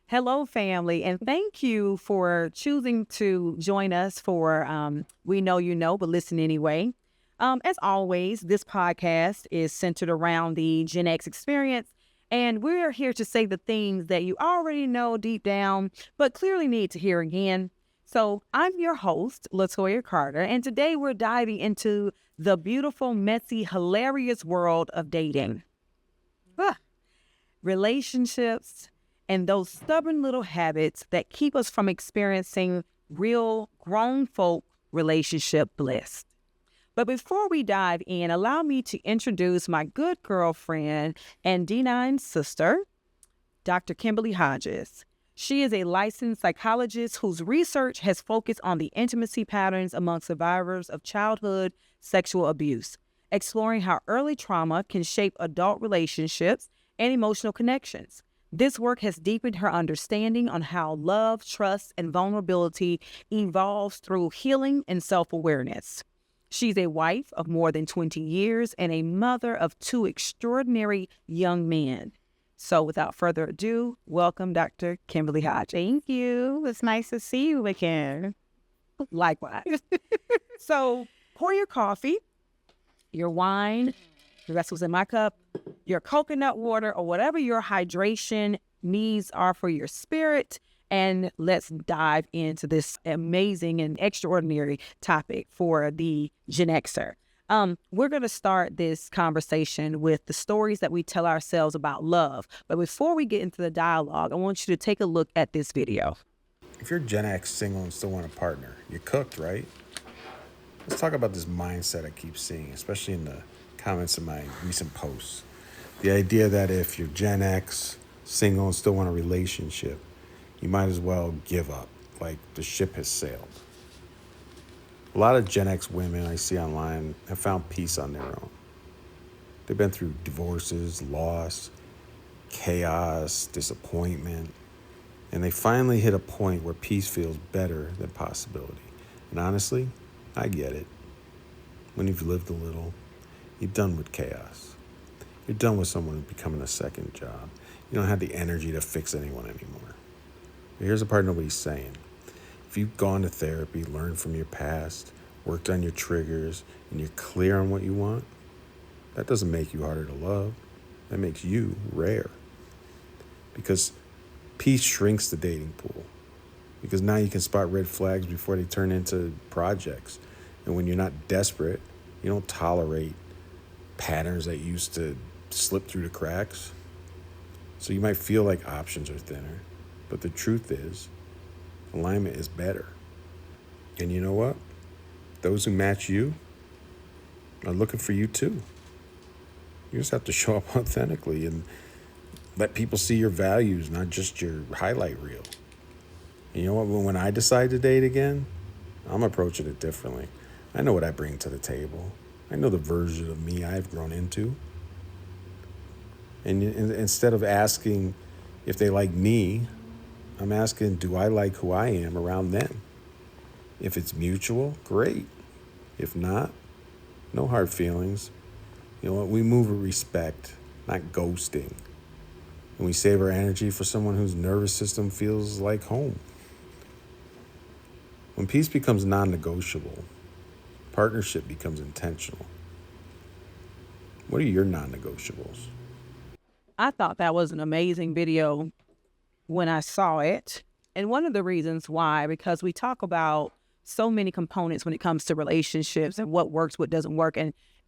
Hello, family, and thank you for choosing to join us for We Know You Know, but listen anyway. As always, this podcast is centered around the Gen X experience, and we're here to say the things that you already know deep down, but clearly need to hear again. So I'm your host, Latoya Carter, and today we're diving into the beautiful, messy, hilarious world of dating. Ah, relationships, and those stubborn little habits that keep us from experiencing real grown folk relationship bliss. But before we dive in, allow me to introduce my good girlfriend and D9 sister, Dr. Kimberly Hodges. She is a licensed psychologist whose research has focused on the intimacy patterns among survivors of childhood sexual abuse, exploring how early trauma can shape adult relationships and emotional connections. This work has deepened her understanding on how love, trust, and vulnerability evolves through healing and self-awareness. She's a wife of more than 20 years and a mother of two extraordinary young men. So without further ado, welcome Dr. Kimberly Hodge. Thank you. It's nice to see you again. Likewise. So pour your coffee, your wine, the rest was in my cup, your coconut water, or whatever your hydration needs are for your spirit. And let's dive into this amazing and extraordinary topic for the Gen Xer. We're going to start this conversation with the stories that we tell ourselves about love. But before we get into the dialogue, I want you to take a look at this video. If you're Gen X, single, and still want a partner, you're cooked, right? Let's talk about this mindset I keep seeing, especially in the comments of my recent posts. The idea that if you're Gen X, single, and still want a relationship, you might as well give up, like the ship has sailed. A lot of Gen X women I see online have found peace on their own. They've been through divorces, loss, chaos, disappointment, and they finally hit a point where peace feels better than possibility. And honestly, I get it. When you've lived a little, you're done with chaos. You're done with someone becoming a second job. You don't have the energy to fix anyone anymore. But here's the part nobody's saying. If you've gone to therapy, learned from your past, worked on your triggers, and you're clear on what you want, that doesn't make you harder to love. That makes you rare. Because peace shrinks the dating pool. Because now you can spot red flags before they turn into projects. And when you're not desperate, you don't tolerate patterns that used to slip through the cracks. So you might feel like options are thinner, but the truth is, alignment is better. And you know what? Those who match you are looking for you too. You just have to show up authentically and let people see your values, not just your highlight reel. And you know what? When I decide to date again, I'm approaching it differently. I know what I bring to the table. I know the version of me I've grown into. And instead of asking if they like me, I'm asking, do I like who I am around them? If it's mutual, great. If not, no hard feelings. You know what? We move with respect, not ghosting. And we save our energy for someone whose nervous system feels like home. When peace becomes non-negotiable, partnership becomes intentional. What are your non-negotiables? I thought that was an amazing video when I saw it. And one of the reasons why, because we talk about so many components when it comes to relationships and what works, what doesn't work,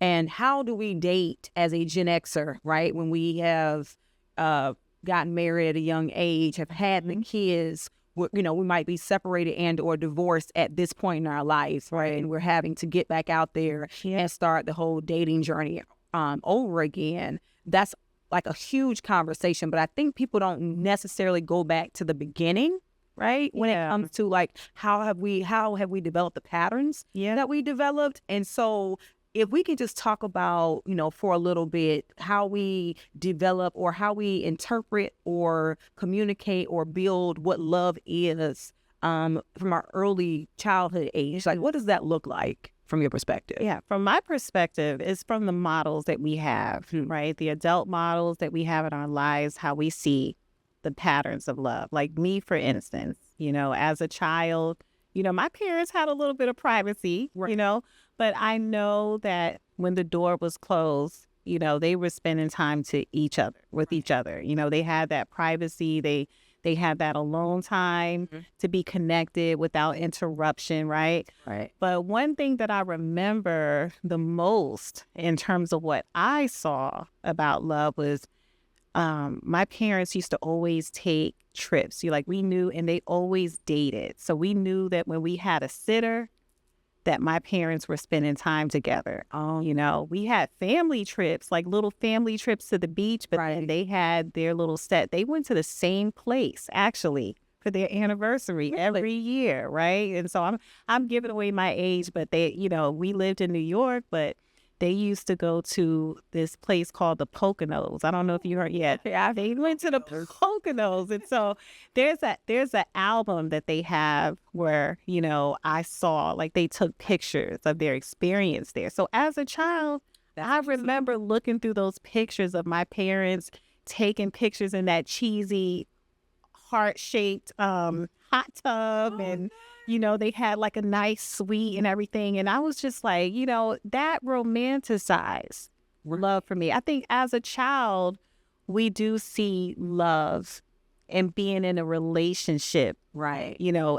and how do we date as a Gen Xer, right? When we have gotten married at a young age, have had the kids, we might be separated and or divorced at this point in our lives, right? And we're having to get back out there and start the whole dating journey over again. That's like a huge conversation, but I think people don't necessarily go back to the beginning, right? When it comes to like, how have we developed the patterns that we developed? And so if we can just talk about, for a little bit, how we develop or how we interpret or communicate or build what love is from our early childhood age? Like, what does that look like from your perspective? Yeah, from my perspective, it's from the models that we have, right? The adult models that we have in our lives, how we see the patterns of love. Like me, for instance, as a child, my parents had a little bit of privacy, but I know that when the door was closed, they were spending time with each other. They had that privacy. They had that alone time to be connected without interruption, right? Right. But one thing that I remember the most in terms of what I saw about love was my parents used to always take trips. We knew, and they always dated. So we knew that when we had a sitter, that my parents were spending time together. We had family trips, like little family trips to the beach, but then they had their little set. They went to the same place, actually, for their anniversary every year, right? And so I'm giving away my age, but we lived in New York, but they used to go to this place called the Poconos. I don't know if you heard yet. Yeah, they went to the Poconos. And so there's an album that they have where, I saw, like, they took pictures of their experience there. So as a child, I remember looking through those pictures of my parents taking pictures in that cheesy heart-shaped hot tub, and they had like a nice suite and everything. And I was just like, that romanticized love for me. I think as a child, we do see love and being in a relationship, Right.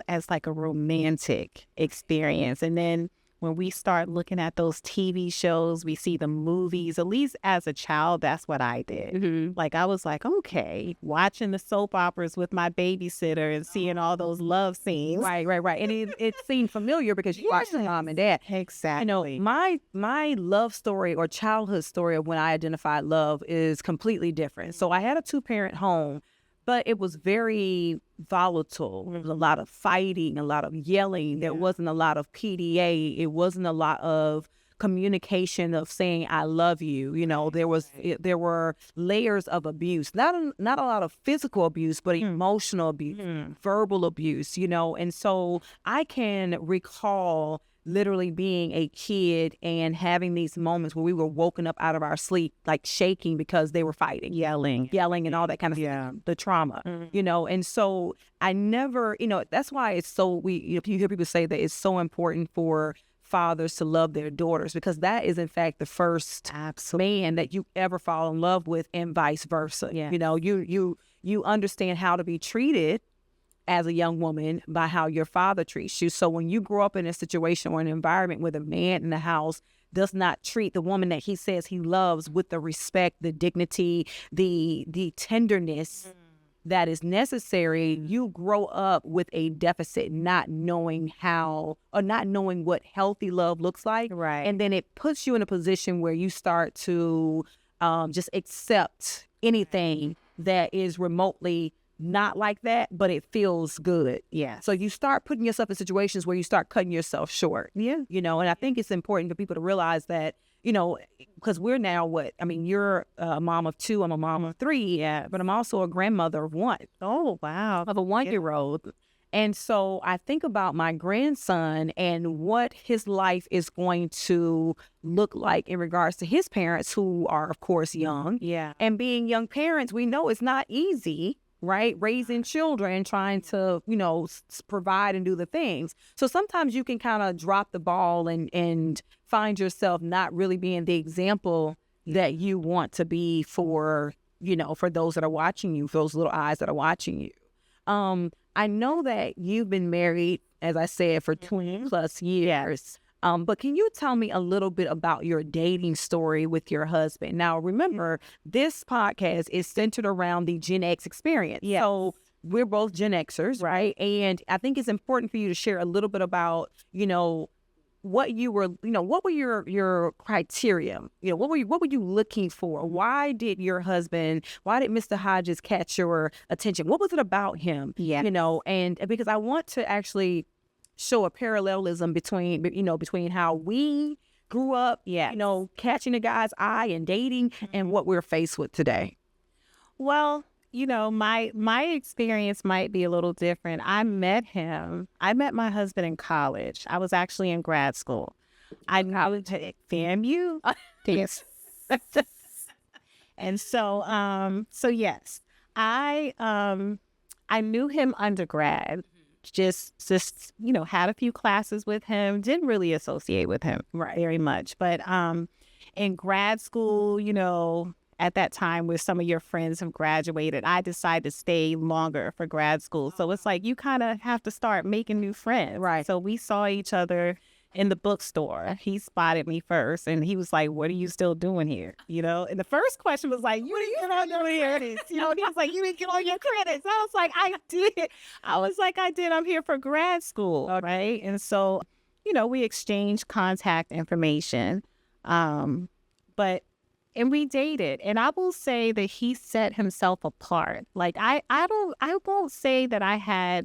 As like a romantic experience. And then when we start looking at those TV shows, we see the movies, at least as a child, that's what I did. Like, I was like, okay, watching the soap operas with my babysitter and seeing all those love scenes. Right. And it seemed familiar because you watched mom and dad. Exactly. My love story or childhood story of when I identified love is completely different. So I had a 2-parent home, but it was very volatile. There was a lot of fighting, a lot of yelling. There wasn't a lot of PDA. It wasn't a lot of communication of saying I love you. There were layers of abuse. Not a lot of physical abuse, but emotional abuse, verbal abuse. And so I can recall literally being a kid and having these moments where we were woken up out of our sleep, like shaking because they were fighting, yelling and all that kind of stuff, the trauma, and so I never, that's why it's so, you hear people say that it's so important for fathers to love their daughters, because that is in fact the first man that you ever fall in love with, and vice versa. You understand how to be treated as a young woman by how your father treats you. So when you grow up in a situation or an environment where the man in the house does not treat the woman that he says he loves with the respect, the dignity, the tenderness that is necessary, you grow up with a deficit, not knowing how, or not knowing what healthy love looks like. Right. And then it puts you in a position where you start to just accept anything that is remotely not like that, but it feels good. Yeah. So you start putting yourself in situations where you start cutting yourself short. Yeah. And I think it's important for people to realize that, because we're now you're a mom of 2, I'm a mom of 3, but I'm also a grandmother of 1. Oh, wow. Of a 1-year-old. And so I think about my grandson and what his life is going to look like in regards to his parents, who are, of course, young. Yeah. And being young parents, we know it's not easy, right? Raising children, trying to, provide and do the things. So sometimes you can kind of drop the ball and find yourself not really being the example that you want to be for those that are watching you, for those little eyes that are watching you. I know that you've been married, as I said, for 20 plus years. But can you tell me a little bit about your dating story with your husband? Now, remember, this podcast is centered around the Gen X experience. Yes. So we're both Gen Xers, right? And I think it's important for you to share a little bit about, what you were, what were your criteria? What were you looking for? Why did Mr. Hodges catch your attention? What was it about him? Yeah. And because I want to actually show a parallelism between how we grew up, catching a guy's eye and dating, and what we're faced with today. Well, my experience might be a little different. I met my husband in college. I was actually in grad school. I was at FAMU. Yes. And so yes, I knew him undergrad. Just had a few classes with him. Didn't really associate with him very much. But in grad school, at that time where some of your friends have graduated, I decided to stay longer for grad school. So it's like you kind of have to start making new friends. Right. So we saw each other in the bookstore. He spotted me first and he was like, "What are you still doing here?" And the first question was like, "What are you doing here?" And he was like, "You didn't get all your credits." I was like, I did. I did. I'm here for grad school. Right. And so, we exchanged contact information. But we dated, and I will say that he set himself apart. Like I won't say that I had,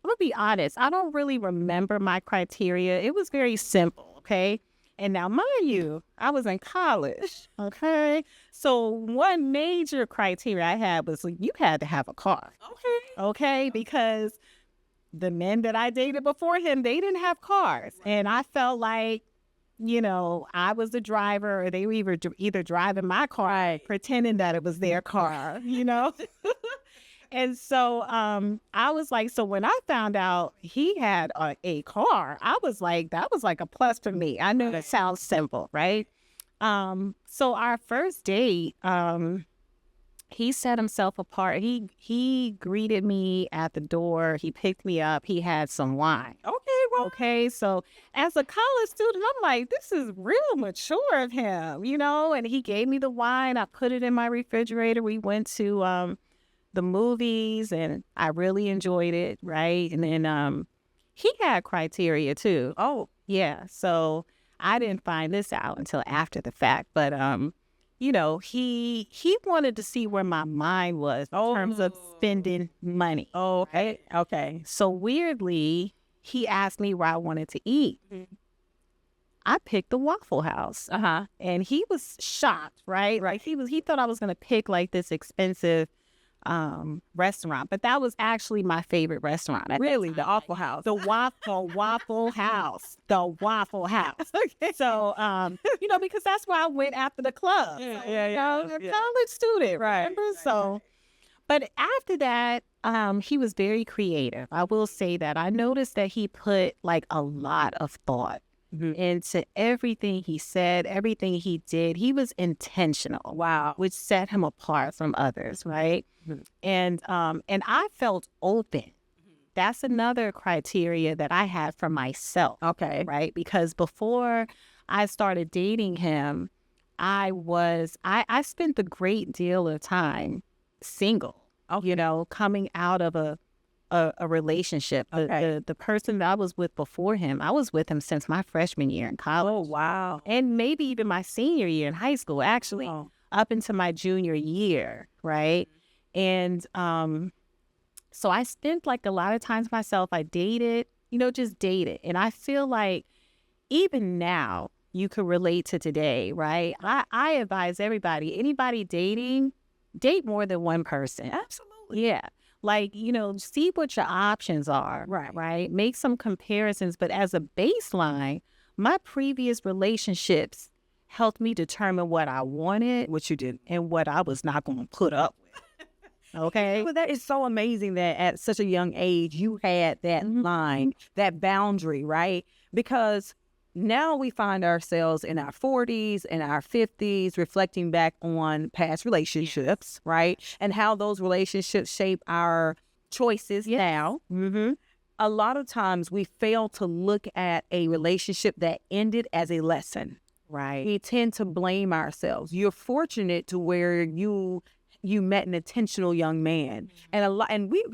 I'm gonna be honest, I don't really remember my criteria. It was very simple, okay? And now mind you, I was in college, okay? So one major criteria I had was like, you had to have a car. Okay, because the men that I dated before him, they didn't have cars. And I felt like, I was the driver, or they were either driving my car, pretending that it was their car, And so I was like, so when I found out he had a car, I was like, that was like a plus for me. I know that sounds simple, right? So our first date, he set himself apart. He greeted me at the door. He picked me up. He had some wine. Okay, so as a college student, I'm like, this is real mature of him, and he gave me the wine. I put it in my refrigerator. We went to the movies and I really enjoyed it, right? And then he had criteria too. Oh, yeah. So I didn't find this out until after the fact, but he wanted to see where my mind was in terms of spending money. Okay. So weirdly, he asked me where I wanted to eat. I picked the Waffle House. And he was shocked, right? He thought I was going to pick like this expensive restaurant, but that was actually my favorite restaurant. Really? The Waffle House? The Waffle House. The Waffle House. Okay. So, because that's where I went after the club. A college student, remember? So, but after that, he was very creative. I will say that. I noticed that he put like a lot of thought into everything he said, everything he did. He was intentional. Wow. Which set him apart from others, right? And I felt open. That's another criteria that I had for myself. Okay. Right? Because before I started dating him, I spent a great deal of time single. Coming out of a relationship. The person that I was with before him, I was with him since my freshman year in college. Oh, wow. And maybe even my senior year in high school, actually, up into my junior year, right? And so I spent like a lot of times myself. I dated, just dated. And I feel like even now you could relate to today, right? I advise anybody dating, date more than one person. Absolutely. Yeah. Like, see what your options are. Right. Make some comparisons. But as a baseline, my previous relationships helped me determine what I wanted, What you did. and what I was not going to put up with. Okay. Well, that is so amazing that at such a young age, you had that line, that boundary, right? Because now we find ourselves in our 40s and our 50s, reflecting back on past relationships, right? And how those relationships shape our choices now. A lot of times we fail to look at a relationship that ended as a lesson. Right. We tend to blame ourselves. You're fortunate to where you met an intentional young man. And we,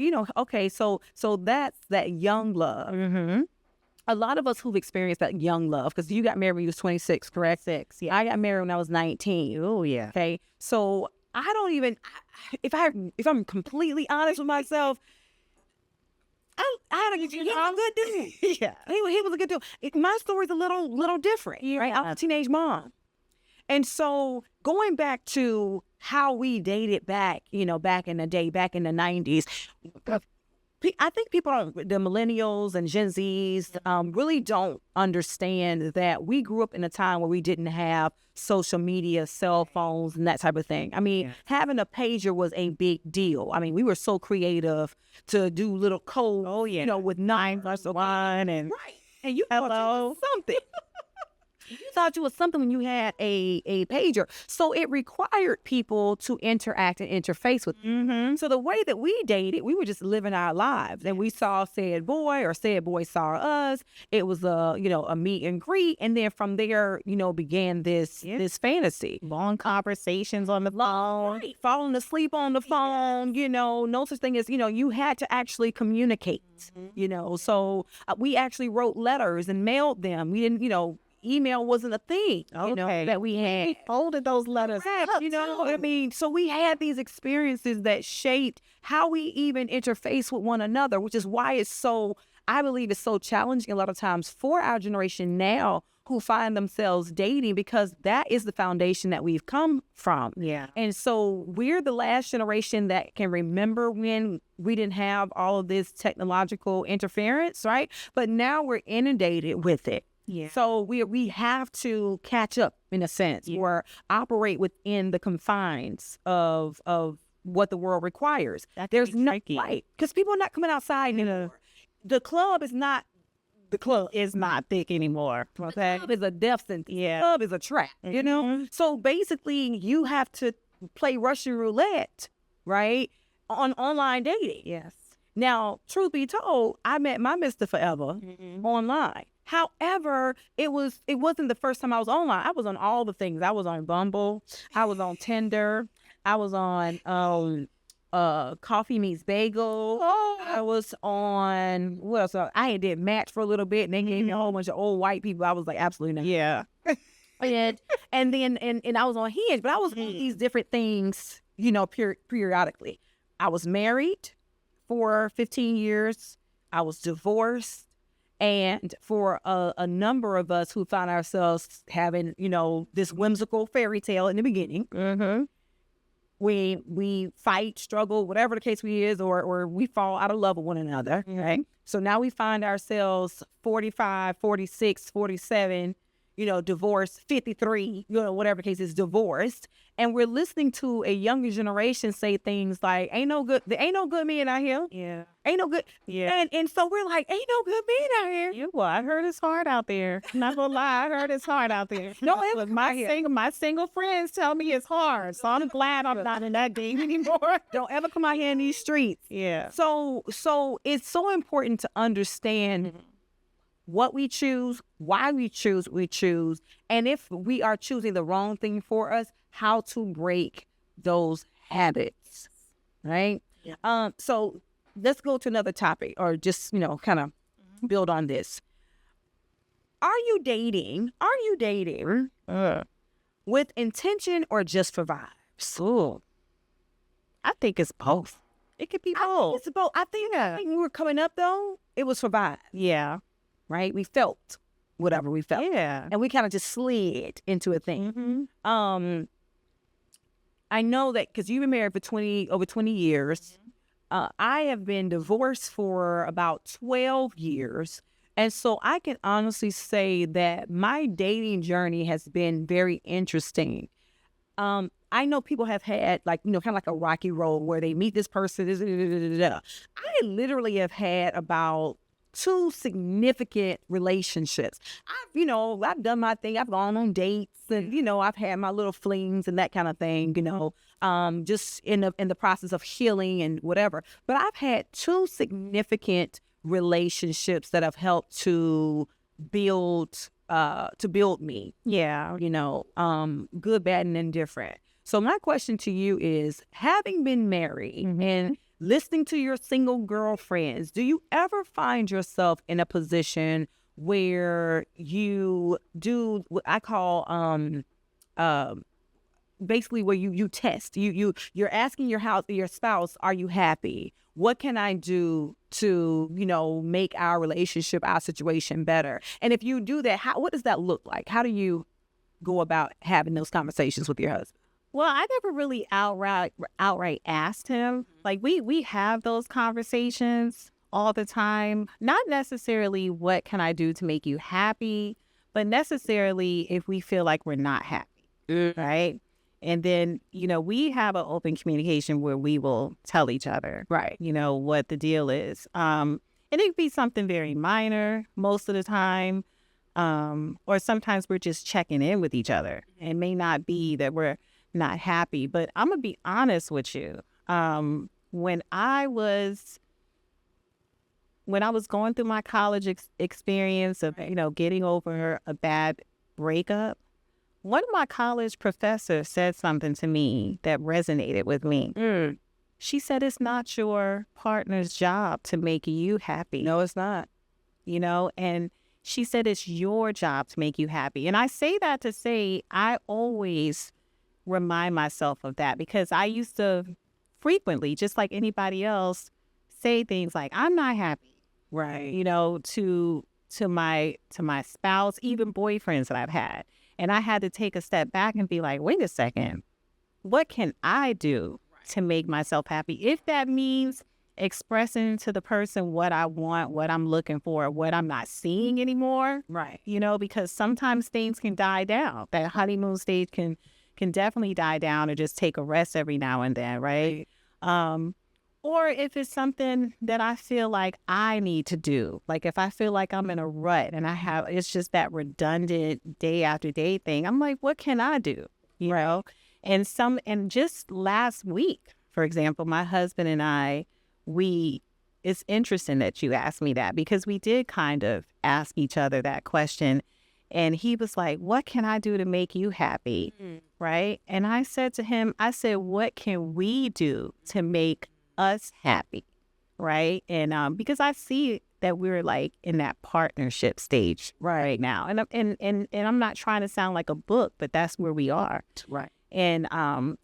so that's that young love. A lot of us who've experienced that young love, because you got married when you was 26, correct? 6. Yeah. I got married when I was 19. Oh, yeah. Okay. So I don't even, if I'm completely honest with myself, I had a good dude. Yeah. He was a good dude. My story's a little different, right? I was a teenage mom. And so going back to how we dated back, back in the day, back in the 90s. I think people don't, the millennials and Gen Zs really don't understand that we grew up in a time where we didn't have social media, cell phones, and that type of thing. I mean, having a pager was a big deal. I mean, we were so creative to do little codes, with 9+1 and Right. And you thought you was something. You thought you was something when you had a pager. So it required people to interact and interface with you. So the way that we dated, we were just living our lives. And we saw said boy or said boy saw us. It was a meet and greet. And then from there, began this fantasy. Long conversations on the phone. Right. Falling asleep on the phone, no such thing as, you had to actually communicate, So we actually wrote letters and mailed them. We didn't, email wasn't a thing, that we had. We folded those letters up, I mean, so we had these experiences that shaped how we even interface with one another, which is why I believe it's so challenging a lot of times for our generation now who find themselves dating, because that is the foundation that we've come from. Yeah. And so we're the last generation that can remember when we didn't have all of this technological interference, right? But now we're inundated with it. Yeah. So we have to catch up in a sense, or operate within the confines of what the world requires. There's no light because people are not coming outside anymore. The club is not the club. Is not thick anymore. Okay. The club is a death sentence. The club is a trap. So basically, you have to play Russian roulette, right, on online dating. Yes. Now, truth be told, I met my Mr. Forever online. However, it wasn't the first time I was online. I was on all the things. I was on Bumble. I was on Tinder. I was on Coffee Meets Bagel. I was on what else? I did Match for a little bit, and they gave me a whole bunch of old white people. I was like, absolutely not. Yeah. and then I was on Hinge, but I was on these different things, periodically. I was married for 15 years. I was divorced. And for a number of us who found ourselves having, this whimsical fairy tale in the beginning, we fight, struggle, whatever the case is, or we fall out of love with one another, right? So now we find ourselves 45, 46, 47, divorced, 53, whatever the case is, divorced. And we're listening to a younger generation say things like, there ain't no good men out here. Yeah. Ain't no good. Yeah. And so we're like, ain't no good men out here. Yeah, well, I heard it's hard out there. Not gonna lie, I heard it's hard out there. No, But my single friends tell me it's hard. So I'm glad I'm not in that game anymore. Don't ever come out here in these streets. Yeah. So it's so important to understand what we choose, why we choose what we choose, and if we are choosing the wrong thing for us, how to break those habits, right? Yeah. So let's go to another topic, or just, kind of build on this. Are you dating with intention or just for vibes? Ooh. I think it's both. It could be both. It's both. I think when we were coming up, though, it was for vibes. Yeah. Right? We felt whatever we felt. Yeah. And we kind of just slid into a thing. I know that because you've been married for over 20 years. I have been divorced for about 12 years. And so I can honestly say that my dating journey has been very interesting. I know people have had kind of like a rocky road where they meet this person. I literally have had about 2 significant relationships. I've done my thing. I've gone on dates and, I've had my little flings and that kind of thing, just in the process of healing and whatever. But I've had 2 significant relationships that have helped to build me. Yeah. Good, bad, and indifferent. So my question to you is, having been married and listening to your single girlfriends, do you ever find yourself in a position where you do what I call basically where you test, you're asking your spouse, are you happy? What can I do to make our relationship, our situation better? And if you do that, what does that look like? How do you go about having those conversations with your husband? Well, I never really outright asked him. Like we have those conversations all the time. Not necessarily what can I do to make you happy, but necessarily if we feel like we're not happy, right? And then, we have an open communication where we will tell each other, Right. what the deal is. And it could be something very minor most of the time. Or sometimes we're just checking in with each other. It may not be that we're not happy, but I'm going to be honest with you. When I was going through my college experience of, getting over a bad breakup, one of my college professors said something to me that resonated with me. She said, it's not your partner's job to make you happy. No, it's not. And she said, it's your job to make you happy. And I say that to say, I always remind myself of that, because I used to frequently, just like anybody else, say things like, I'm not happy. Right. To my spouse, even boyfriends that I've had. And I had to take a step back and be like, wait a second, what can I do to make myself happy? If that means expressing to the person what I want, what I'm looking for, what I'm not seeing anymore. Right. Because sometimes things can die down. That honeymoon stage can definitely die down, or just take a rest every now and then, right? Or if it's something that I feel like I need to do, like if I feel like I'm in a rut and it's just that redundant day after day thing, I'm like, what can I do? And just last week, for example, my husband and I, it's interesting that you asked me that, because we did kind of ask each other that question. And he was like, what can I do to make you happy? Right. And I said to him, what can we do to make us happy? Right. And because I see that we're like in that partnership stage right now. And I'm not trying to sound like a book, but that's where we are. Right. And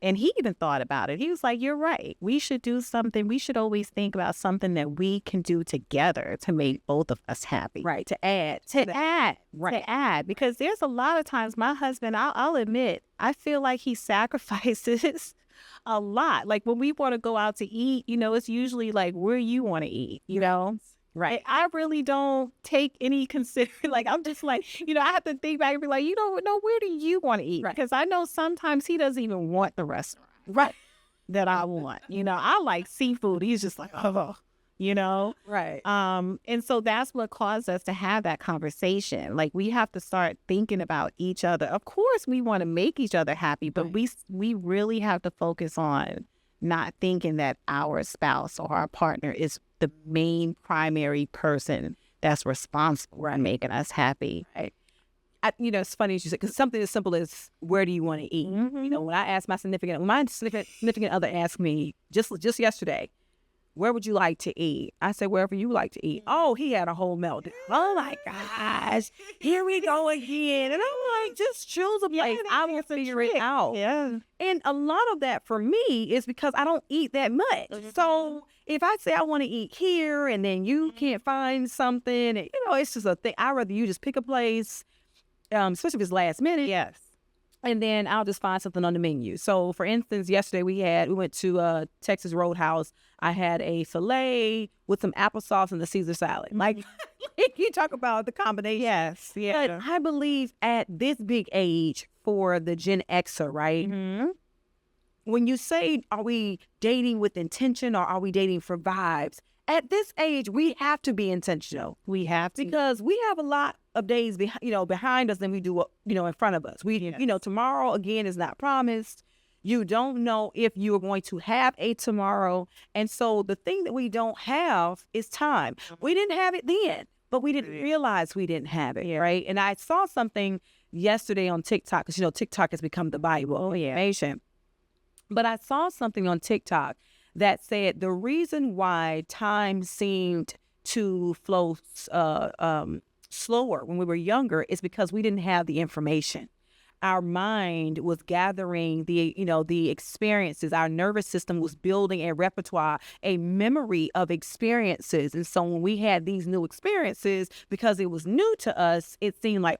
he even thought about it. He was like, you're right. We should do something. We should always think about something that we can do together to make both of us happy. Right. To add. Because there's a lot of times my husband, I'll admit, I feel like he sacrifices a lot. Like when we want to go out to eat, it's usually like where you want to eat, Right. I really don't take any like, I'm just like, I have to think back and be like, where do you want to eat? Right. Because I know sometimes he doesn't even want the restaurant. Right. That I want. I like seafood. He's just like, oh, Right. And so that's what caused us to have that conversation. Like we have to start thinking about each other. Of course, we want to make each other happy, but we really have to focus on not thinking that our spouse or our partner is the main primary person that's responsible for making us happy. Right. It's funny as you said, because something as simple as where do you want to eat? Mm-hmm. When I asked my significant other asked me just yesterday, where would you like to eat? I said, wherever you like to eat. Oh, he had a whole meltdown. Oh my gosh, here we go again. And I'm like, just choose a place. I will figure it out. Yeah. And a lot of that for me is because I don't eat that much. Mm-hmm. So if I say I want to eat here and then you can't find something, it's just a thing. I'd rather you just pick a place, especially if it's last minute. Yes. And then I'll just find something on the menu. So, for instance, yesterday we went to Texas Roadhouse. I had a filet with some applesauce and the Caesar salad. Like, you talk about the combination. Yes. Yeah. But I believe at this big age for the Gen Xer, right? Mm-hmm. When you say, are we dating with intention or are we dating for vibes? At this age, we have to be intentional. We have to. Because we have a lot of days behind us than we do, in front of us. Tomorrow, again, is not promised. You don't know if you are going to have a tomorrow. And so the thing that we don't have is time. We didn't have it then, but we didn't realize we didn't have it, right? And I saw something yesterday on TikTok, because, TikTok has become the Bible of information. But I saw something on TikTok that said the reason why time seemed to flow slower when we were younger is because we didn't have the information. our mind was gathering the experiences. Our nervous system was building a repertoire, a memory of experiences. And so when we had these new experiences, because it was new to us, it seemed like,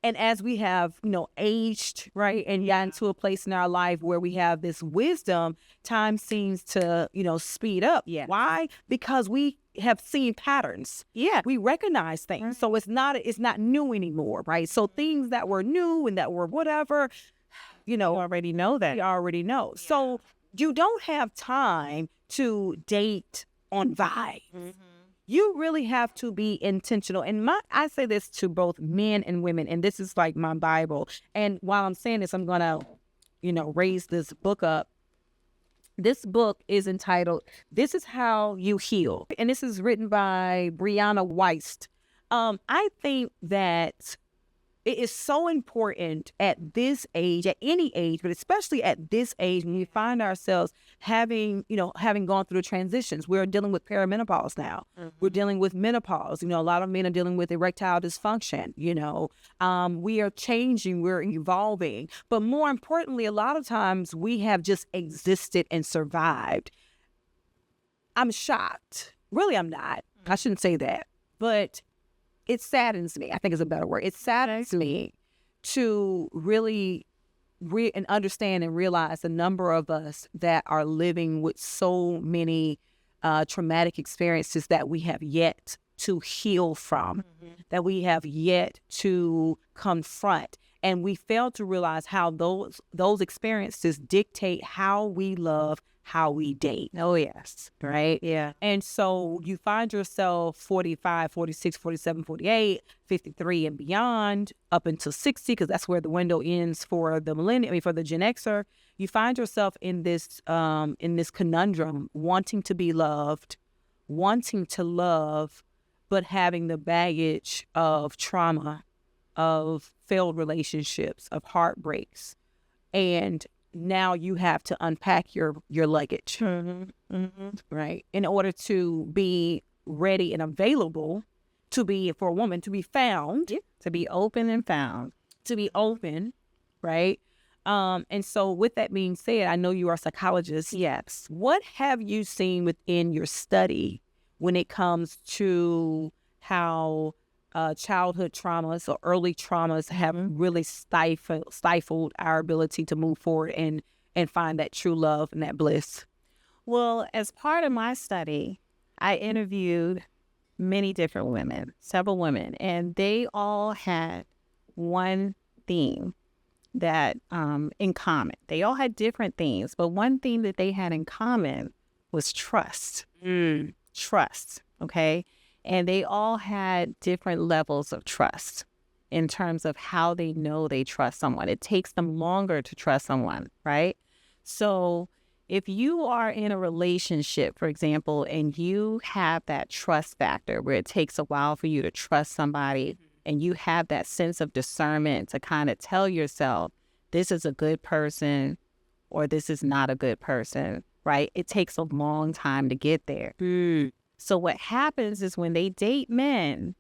and as we have, aged, right, and gotten to a place in our life where we have this wisdom, time seems to, speed up. Yeah. Why? Because we have seen patterns. Yeah. We recognize things. So it's not new anymore, right? So things that were new and that were whatever, You already know that. we already know. So you don't have time to date on vibe. You really have to be intentional. And I say this to both men and women, and this is like my Bible. And while I'm saying this, I'm gonna, raise this book up. This book is entitled, This Is How You Heal. And this is written by Brianna Weist. I think that it is so important at this age, at any age, but especially at this age, when we find ourselves having gone through the transitions. We're dealing with perimenopause now. We're dealing with menopause. A lot of men are dealing with erectile dysfunction. We are changing, we're evolving. But more importantly, a lot of times we have just existed and survived. I'm shocked. Really, I'm not. I shouldn't say that. But it saddens me, I think is a better word. It saddens me to really and understand and realize the number of us that are living with so many traumatic experiences that we have yet to heal from, that we have yet to confront. And we fail to realize how those experiences dictate how we love, how we date. Oh, yes. Right? Yeah. And so you find yourself 45, 46, 47, 48, 53 and beyond, up until 60, because that's where the window ends for the millennium, for the Gen Xer. You find yourself in this conundrum, wanting to be loved, wanting to love, but having the baggage of trauma, of failed relationships, of heartbreaks. And now you have to unpack your luggage, right? In order to be ready and available for a woman to be found, To be open and found. to be open, right? And so with that being said, I know you are a psychologist. Yes. What have you seen within your study when it comes to how childhood traumas or early traumas have really stifled our ability to move forward and find that true love and that bliss? Well, as part of my study, I interviewed many different women, several women, and they all had one theme that in common. They all had different themes, but one theme that they had in common was trust. Trust, okay? And they all had different levels of trust in terms of how they know they trust someone. It takes them longer to trust someone, right? So if you are in a relationship, for example, and you have that trust factor where it takes a while for you to trust somebody, and you have that sense of discernment to kind of tell yourself, this is a good person or this is not a good person, right? It takes a long time to get there. So what happens is when they date men,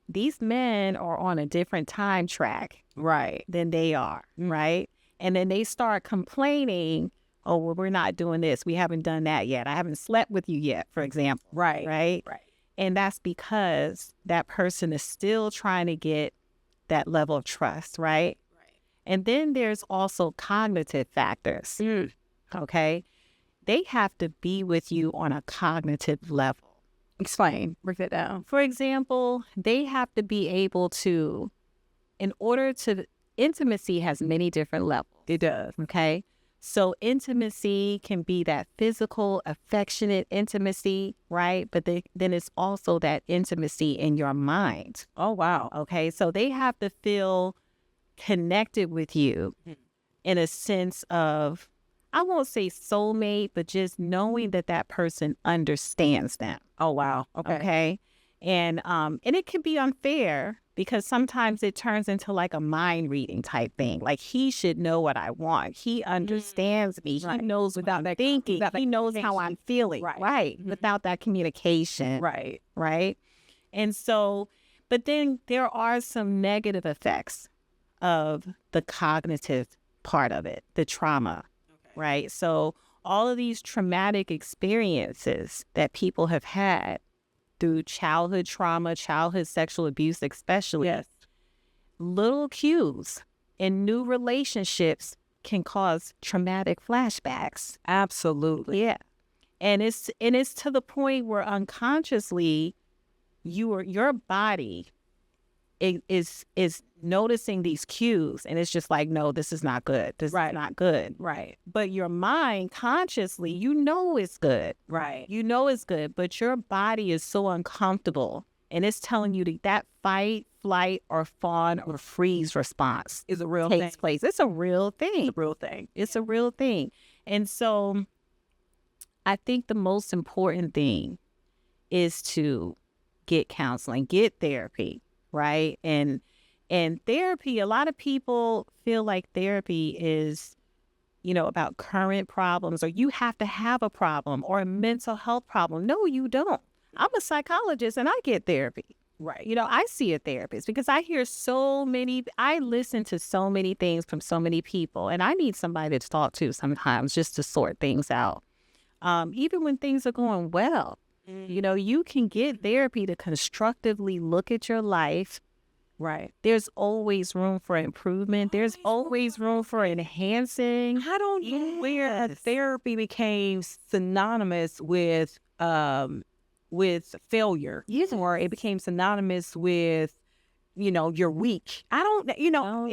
these men are on a different time track, Right. than they are, right? And then they start complaining, oh, well, we're not doing this. We haven't done that yet. I haven't slept with you yet, for example. Right. Right? Right. And that's because that person is still trying to get that level of trust, right? And then there's also cognitive factors, okay? They have to be with you on a cognitive level. Explain. Break that down. For example, they have to be able to, intimacy has many different levels. It does. Okay. So intimacy can be that physical, affectionate intimacy, right? But then it's also that intimacy in your mind. Oh, wow. Okay. So they have to feel connected with you in a sense of, I won't say soulmate, but just knowing that that person understands them. Oh, wow. Okay. And it can be unfair because sometimes it turns into like a mind reading type thing. Like he should know what I want. He understands me. Right. He knows without that thinking. without that He knows how I'm feeling. Right. Without that communication. Right. Right. And so, but then there are some negative effects of the cognitive part of it, the trauma, right? So all of these traumatic experiences that people have had through childhood trauma, childhood sexual abuse especially, Yes. little cues in new relationships can cause traumatic flashbacks. Absolutely. Yeah. And it's to the point where unconsciously your body is noticing these cues, and it's just like, no, this is not good. This Right. is not good. Right. But your mind consciously, you know it's good. Right. You know it's good, but your body is so uncomfortable, and it's telling you that fight, flight, or fawn or freeze response Is a real takes thing. place. It's a real thing. It's a real thing. It's a real thing. And so I think the most important thing is to get counseling, get therapy, right? And therapy, a lot of people feel like therapy is, about current problems, or you have to have a problem or a mental health problem. No, you don't. I'm a psychologist and I get therapy. Right. I see a therapist because I listen to so many things from so many people, and I need somebody to talk to sometimes just to sort things out. Even when things are going well, you can get therapy to constructively look at your life. Right. There's always room for improvement. There's always room for enhancing. I don't know where Yes. therapy became synonymous with failure. Yes. Or it became synonymous with, you're weak. I don't, No.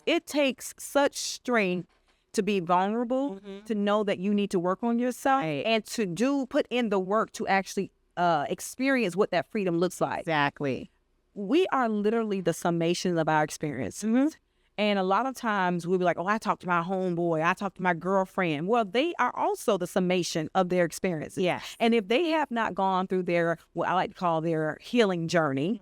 it takes such strength to be vulnerable, to know that you need to work on yourself, Right. and to put in the work to actually experience what that freedom looks like. Exactly. We are literally the summation of our experiences. And a lot of times we'll be like, oh, I talked to my homeboy, I talked to my girlfriend. Well, they are also the summation of their experiences. Yes. And if they have not gone through their, what I like to call their healing journey,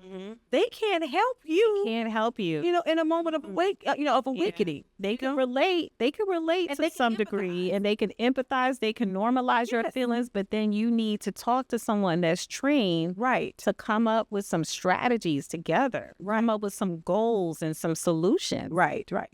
they can't help you, Can't help you. in a moment of of awakening. They can relate. They can relate And to they can some degree, and they can empathize. They can normalize your Yes. feelings, but then you need to talk to someone that's trained Right. to come up with some strategies together, come up with some goals and some solutions. Right. Right.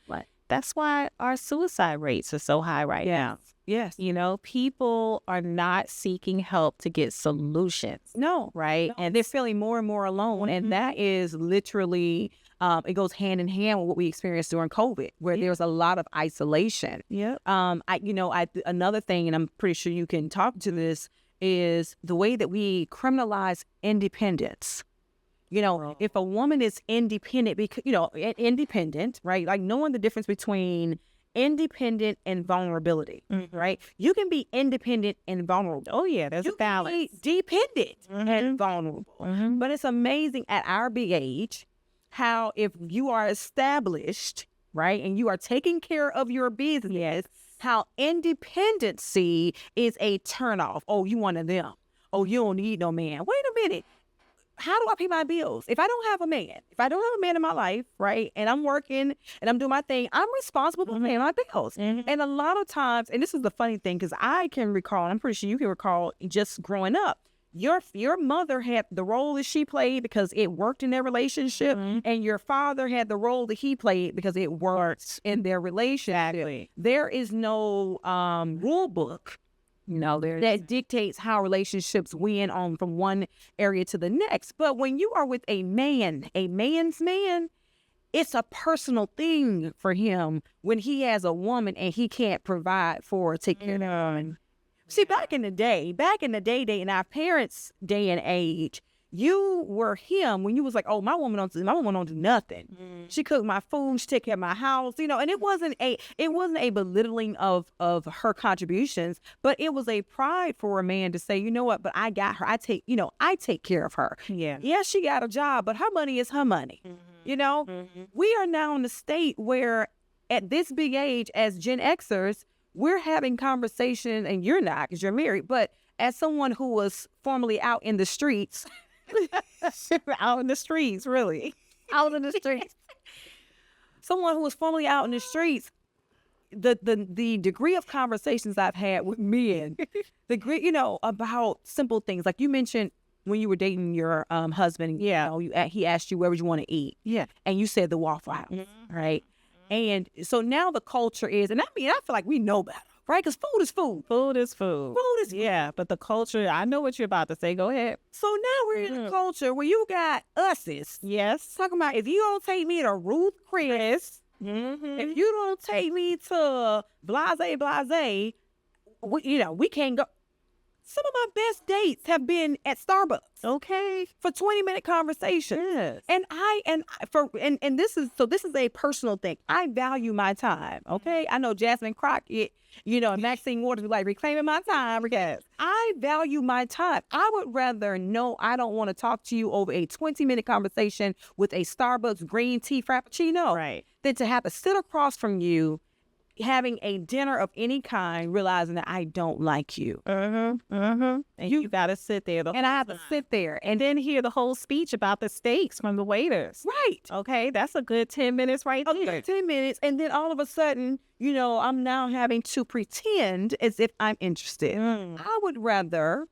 Right. That's why our suicide rates are so high right now. Yes. People are not seeking help to get solutions, No. right? And they're feeling more and more alone. And that is literally, it goes hand in hand with what we experienced during COVID, where there was a lot of isolation. Yeah. Another thing, and I'm pretty sure you can talk to this, is the way that we criminalize independence. If a woman is independent, because, independent, right? Like knowing the difference between independent and vulnerability, right? You can be independent and vulnerable. Oh yeah, there's You a balance. can be dependent and vulnerable. But it's amazing at our big age how if you are established, right, and you are taking care of your business, how independency is a turnoff. Oh, you one of them. Oh, you don't need no man. Wait a minute. How do I pay my bills? If I don't have a man, in my life, right, and I'm working and I'm doing my thing, I'm responsible for paying my bills. And a lot of times, and this is the funny thing, because I can recall, and I'm pretty sure you can recall just growing up, your mother had the role that she played because it worked in their relationship, and your father had the role that he played because it worked in their relationship. Exactly. There is no rule book that dictates how relationships win on from one area to the next. But when you are with a man's man, it's a personal thing for him when he has a woman and he can't provide for or take care of her. See, back in the day, in our parents' day and age, you were him when you was like, oh, my woman don't do nothing. She cooked my food, she take care of my house, and it wasn't a belittling of her contributions, but it was a pride for a man to say, you know what, but I got her. I take care of her. Yeah, she got a job, but her money is her money. We are now in the state where at this big age as Gen Xers, we're having conversation, and you're not because you're married, but as someone who was formerly out in the streets, Out in the streets, really. out in the streets, someone who was formerly out in the streets, the degree of conversations I've had with men, about simple things like you mentioned, when you were dating your husband, Yeah. he asked you where would you want to eat, Yeah. and you said the Waffle House, right? And so now the culture is, and I feel like we know better, right? Because food is food. Food is food. Food is food. Yeah, but the culture, I know what you're about to say. Go ahead. So now we're in a culture where you got us's Yes. talking about if you don't take me to Ruth Chris, if you don't take me to blase, we can't go. Some of my best dates have been at Starbucks Okay. for 20-minute conversations. Yes. And this is a personal thing. I value my time. Okay. I know Jasmine Crockett, and Maxine Waters be like reclaiming my time because I value my time. I would rather know I don't want to talk to you over a 20-minute conversation with a Starbucks green tea frappuccino Right. than to have to sit across from you having a dinner of any kind, realizing that I don't like you. And you got to sit there. And I have to sit there and then hear the whole speech about the steaks from the waiters. right. Okay, that's a good 10 minutes right there. 10 minutes, and then all of a sudden, I'm now having to pretend as if I'm interested. I would rather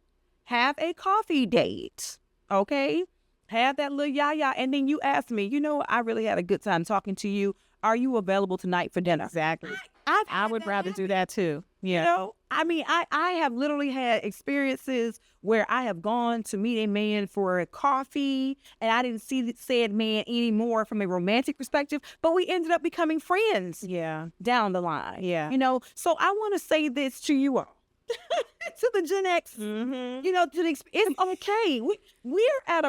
have a coffee date, okay? Have that little yah, and then you ask me, I really had a good time talking to you. Are you available tonight for dinner? Exactly. I I would rather do that too. Yeah. I have literally had experiences where I have gone to meet a man for a coffee and I didn't see said man anymore from a romantic perspective, but we ended up becoming friends Yeah. down the line. Yeah. So I want to say this to you all, to the Gen X, it's okay. We're at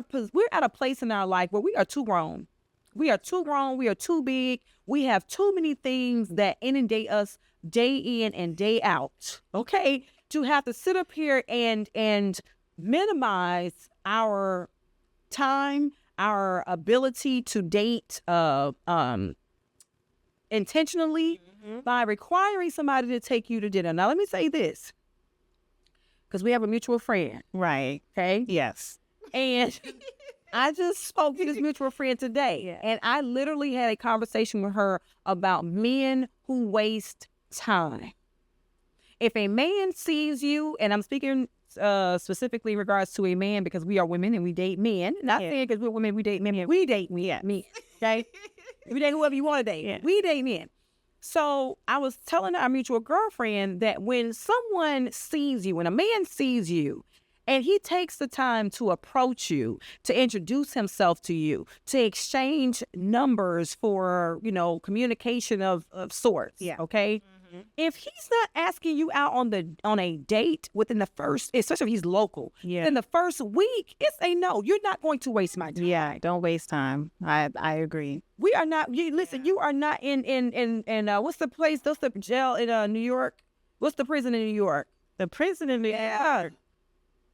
a place in our life where we are too grown. We are too grown. We are too big. We have too many things that inundate us day in and day out. Okay, to have to sit up here and minimize our time, our ability to date intentionally by requiring somebody to take you to dinner. Now, let me say this, because we have a mutual friend. Right. Okay. Yes. And I just spoke to this mutual friend today, and I literally had a conversation with her about men who waste time. If a man sees you, and I'm speaking specifically in regards to a man because we are women and we date men. Not saying because we're women, we date men. We date men. Okay? We date whoever you want to date. Yeah. We date men. So I was telling our mutual girlfriend that when someone sees you, when a man sees you, and he takes the time to approach you, to introduce himself to you, to exchange numbers for, communication of sorts. Yeah. Okay. If he's not asking you out on a date within the first, especially if he's local, in the first week, it's a no. You're not going to waste my time. Yeah. Don't waste time. I agree. We are not. You are not in what's the place? What's the jail in New York? What's the prison in New York? The prison in New York.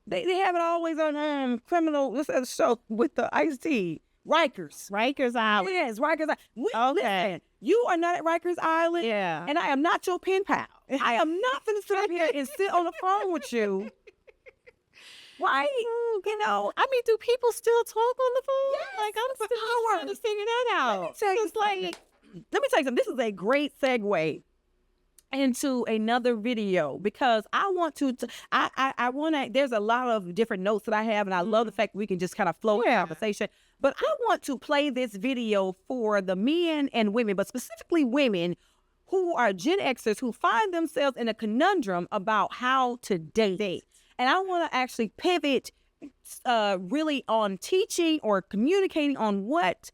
They have it always on criminal. What's that show with the Ice-T? Rikers Island. Yes, Rikers Island. Okay. Listen, you are not at Rikers Island. Yeah. And I am not your pen pal. I am not going to sit up here and sit on the phone with you. Why? I mean, do people still talk on the phone? Yes, Like, I'm for still hours. trying to figure that out. Let me tell you something. This is a great segue into another video because I want to, there's a lot of different notes that I have, and I love the fact we can just kind of flow in conversation. But I want to play this video for the men and women, but specifically women who are Gen Xers who find themselves in a conundrum about how to date. And I want to actually pivot really on teaching or communicating on what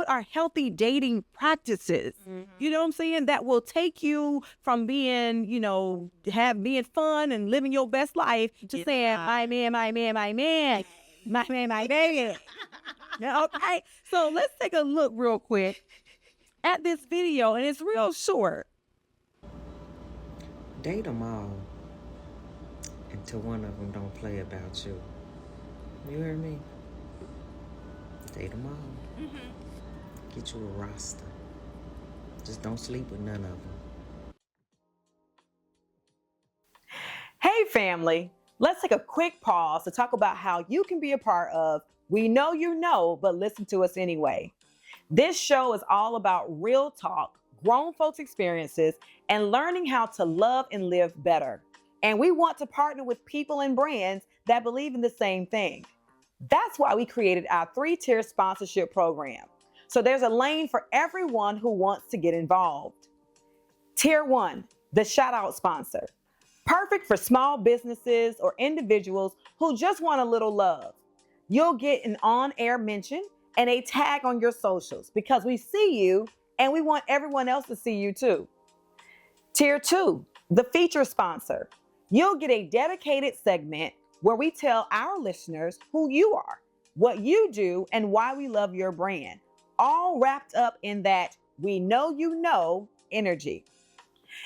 are healthy dating practices. You know what I'm saying? That will take you from being, being fun and living your best life to saying, my man. Okay, so let's take a look real quick at this video, and it's real short. Date them all until one of them don't play about you. You hear me? Date them all. Get you a roster. Just don't sleep with none of them. Hey family, let's take a quick pause to talk about how you can be a part of We Know You Know, but listen to us anyway. This show is all about real talk, grown folks' experiences, and learning how to love and live better. And we want to partner with people and brands that believe in the same thing. That's why we created our 3-tier sponsorship program. So there's a lane for everyone who wants to get involved. Tier 1, the shout out sponsor. Perfect for small businesses or individuals who just want a little love. You'll get an on-air mention and a tag on your socials because we see you and we want everyone else to see you too. Tier 2, the feature sponsor. You'll get a dedicated segment where we tell our listeners who you are, what you do, and why we love your brand, all wrapped up in that we know you know energy.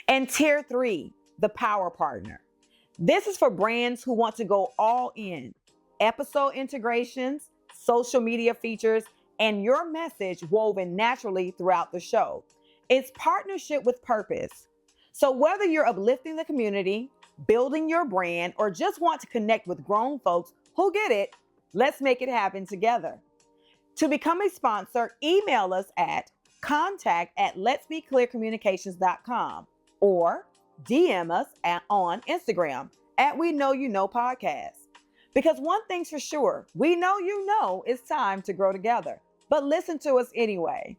And Tier 3, the power partner. This is for brands who want to go all in. Episode integrations, social media features, and your message woven naturally throughout the show. It's partnership with purpose. So whether you're uplifting the community, building your brand, or just want to connect with grown folks who get it, let's make it happen together. To become a sponsor, email us at contact@letsbeclearcommunications.com or DM us on Instagram @We Know You Know Podcast. Because one thing's for sure, we know you know it's time to grow together, but listen to us anyway.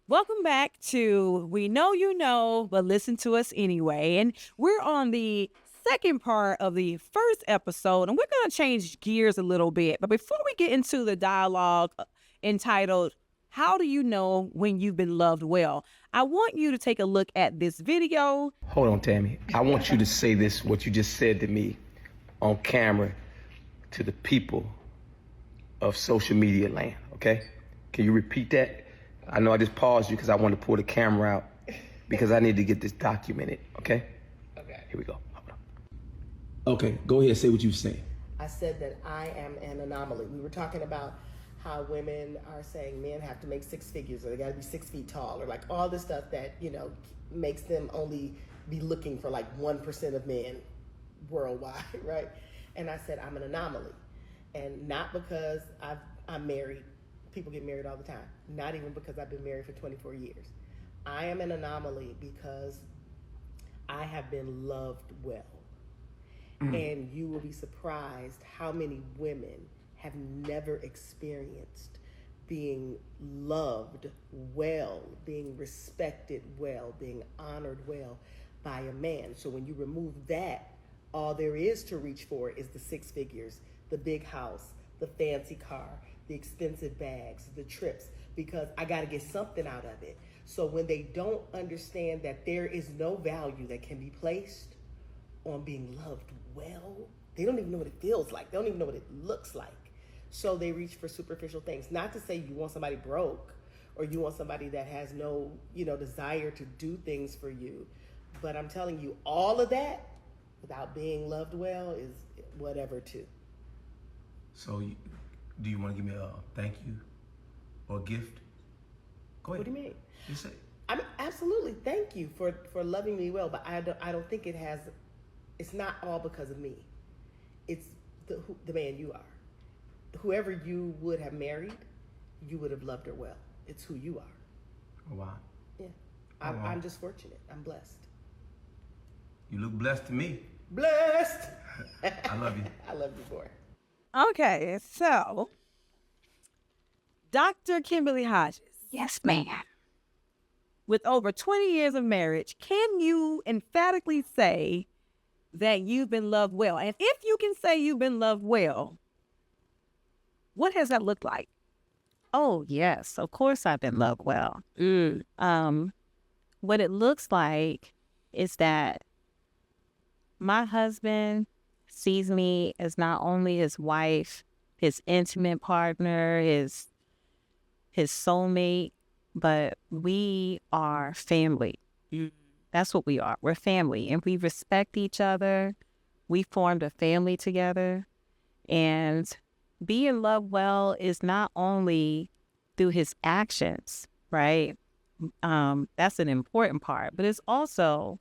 Welcome back to We Know You Know, but listen to us anyway. And we're on the second part of the first episode, and we're going to change gears a little bit. But before we get into the dialogue entitled, How Do You Know When You've Been Loved Well? I want you to take a look at this video. Hold on, Tammy. I want you to say this, what you just said to me on camera to the people of social media land, okay? Can you repeat that? I know I just paused you because I wanted to pull the camera out because I need to get this documented, okay? Okay. Here we go. Hold on. Okay, go ahead, say what you say. I said that I am an anomaly. We were talking about how women are saying men have to make 6 figures or they got to be 6 feet tall or like all this stuff that, you know, makes them only be looking for like 1% of men worldwide, right? And I said I'm an anomaly. And not because I'm married. People get married all the time. Not even because I've been married for 24 years. I am an anomaly because I have been loved well. And you will be surprised how many women have never experienced being loved well, being respected well, being honored well by a man. So when you remove that, all there is to reach for is the 6 figures, the big house, the fancy car, the expensive bags, the trips, because I got to get something out of it. So when they don't understand that there is no value that can be placed on being loved well, they don't even know what it feels like. They don't even know what it looks like. So they reach for superficial things. Not to say you want somebody broke or you want somebody that has no, desire to do things for you. But I'm telling you, all of that without being loved well is whatever too. So do you want to give me a thank you or a gift? Go ahead. What do you mean? You say. I mean, absolutely. Thank you for loving me well, but I don't think it's not all because of me. It's the man you are. Whoever you would have married, you would have loved her well. It's who you are. Oh, wow. Yeah. Oh, wow. I'm just fortunate. I'm blessed. You look blessed to me. Blessed! I love you. I love you more. Okay, so Dr. Kimberly Hodges. Yes, ma'am. With over 20 years of marriage, can you emphatically say that you've been loved well? And if you can say you've been loved well, what has that looked like? Oh, yes. Of course I've been loved well. What it looks like is that my husband sees me as not only his wife, his intimate partner, his soulmate, but we are family. That's what we are. We're family, and we respect each other. We formed a family together, and being loved well is not only through his actions, right? That's an important part, but it's also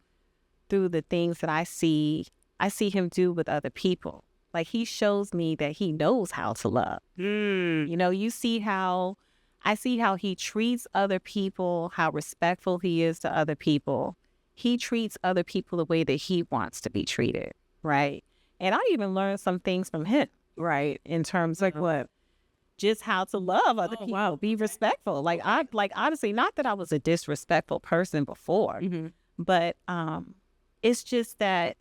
through the things that I see him do with other people. Like, he shows me that he knows how to love. I see how he treats other people, how respectful he is to other people. He treats other people the way that he wants to be treated, right? And I even learned some things from him, right? In terms of what? just how to love other Oh, people, wow. be respectful. Like honestly, not that I was a disrespectful person before, but it's just that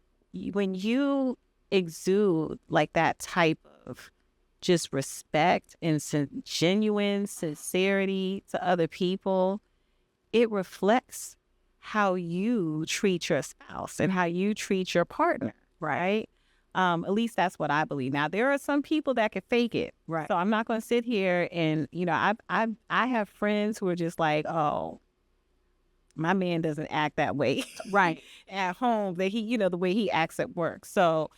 when you exude like that type of just respect and genuine sincerity to other people, it reflects how you treat your spouse and how you treat your partner, right? At least that's what I believe. Now, there are some people that can fake it, Right. so I'm not going to sit here and, I have friends who are just like, oh, my man doesn't act that way Right. at home, that he, the way he acts at work. So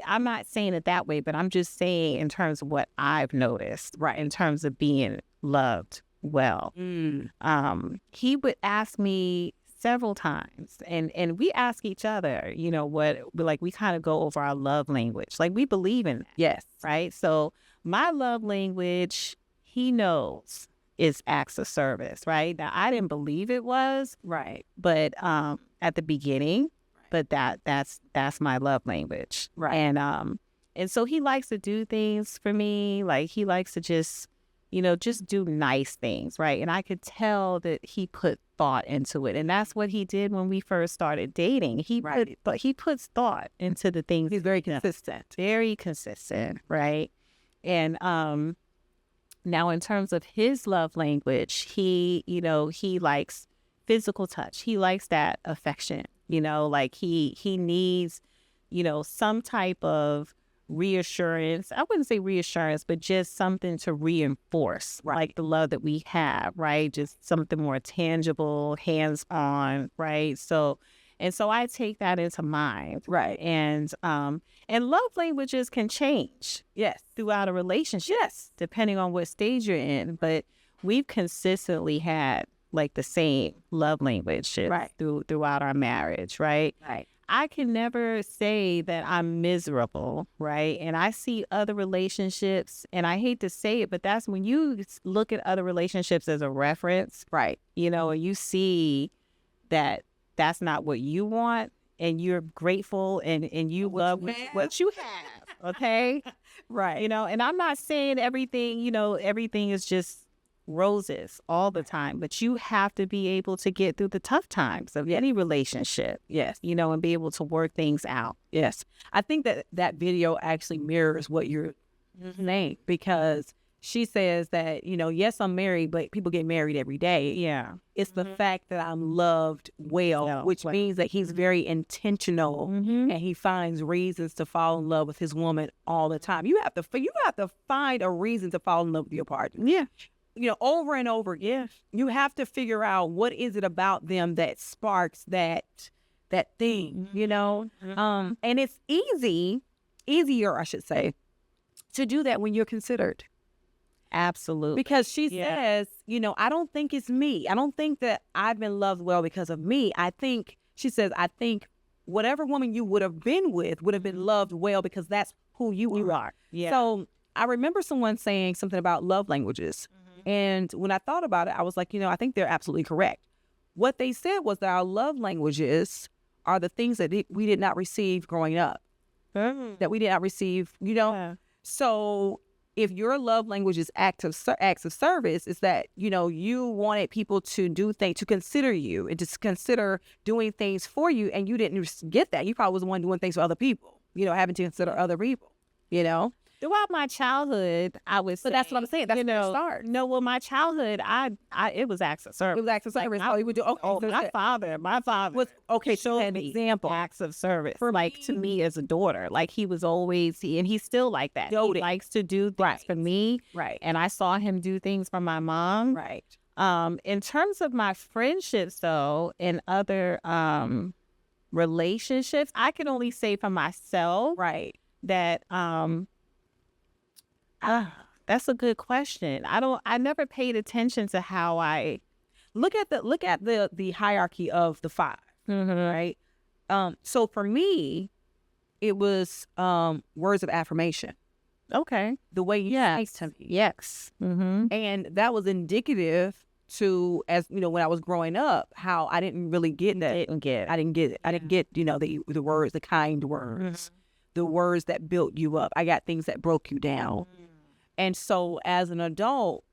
I'm not saying it that way, but I'm just saying in terms of what I've noticed, right, in terms of being loved well. He would ask me several times, and we ask each other, we kind of go over our love language. Like, we believe in that. Yes. Right. So my love language, he knows, is acts of service. Right. Now, I didn't believe it was. Right. But at the beginning, but that's my love language. Right. And so he likes to do things for me. Like, he likes to just do nice things, right? And I could tell that he put thought into it. And that's what he did when we first started dating. He puts thought into the things. He's very consistent. Very consistent, right? And now in terms of his love language, he likes physical touch. He likes that affection, like he needs, some type of reassurance. I wouldn't say reassurance, but just something to reinforce, like the love that we have, right? Just something more tangible, hands-on, right? So I take that into mind, Right. And love languages can change, Yes. throughout a relationship, Yes. depending on what stage you're in. But we've consistently had like the same love language Right. throughout our marriage, right? Right. I can never say that I'm miserable, right? And I see other relationships, and I hate to say it, but that's when you look at other relationships as a reference, Right. and you see that that's not what you want, and you're grateful and you love what you have, okay? Right. And I'm not saying everything, everything is just roses all the time, but you have to be able to get through the tough times of any relationship. Yes. And be able to work things out. Yes. I think that video actually mirrors what you're saying, because she says that, yes, I'm married, but people get married every day. Yeah. It's the fact that I'm loved well, which means that he's very intentional and he finds reasons to fall in love with his woman all the time. You have to find a reason to fall in love with your partner. Yeah. Over and over again. You have to figure out what is it about them that sparks that thing, and it's easier, I should say, to do that when you're considered. Absolutely. Because she says, I don't think it's me. I don't think that I've been loved well because of me. I think whatever woman you would have been with would have been loved well because that's who you are. Yeah. So I remember someone saying something about love languages. And when I thought about it, I was like, I think they're absolutely correct. What they said was that our love languages are the things that we did not receive growing up, that we did not receive, Yeah. So if your love language is acts of service, is that, you wanted people to do things, to consider you and to consider doing things for you. And you didn't get that. You probably was the one doing things for other people, having to consider other people, Throughout my childhood, I was. But that's what I'm saying. That's where it starts. No, well, my childhood, it was acts of service. It was acts of service. Like, You would do. Okay, so my father was okay. showed An me example. acts of service, For to me as a daughter. Like, he was always, and he's still like that. Doting. He likes to do things for me, Right. and I saw him do things for my mom. Right. In terms of my friendships, though, and other relationships, I can only say for myself, Right. that that's a good question. I never paid attention to how I Look at the hierarchy of the five. Right. So for me, it was words of affirmation. Okay. The way you say to me. Yes. Mm-hmm. And that was indicative to, as when I was growing up, how I didn't really get that. I didn't get it. I didn't get, the words, the kind words. the words that built you up. I got things that broke you down. And so as an adult,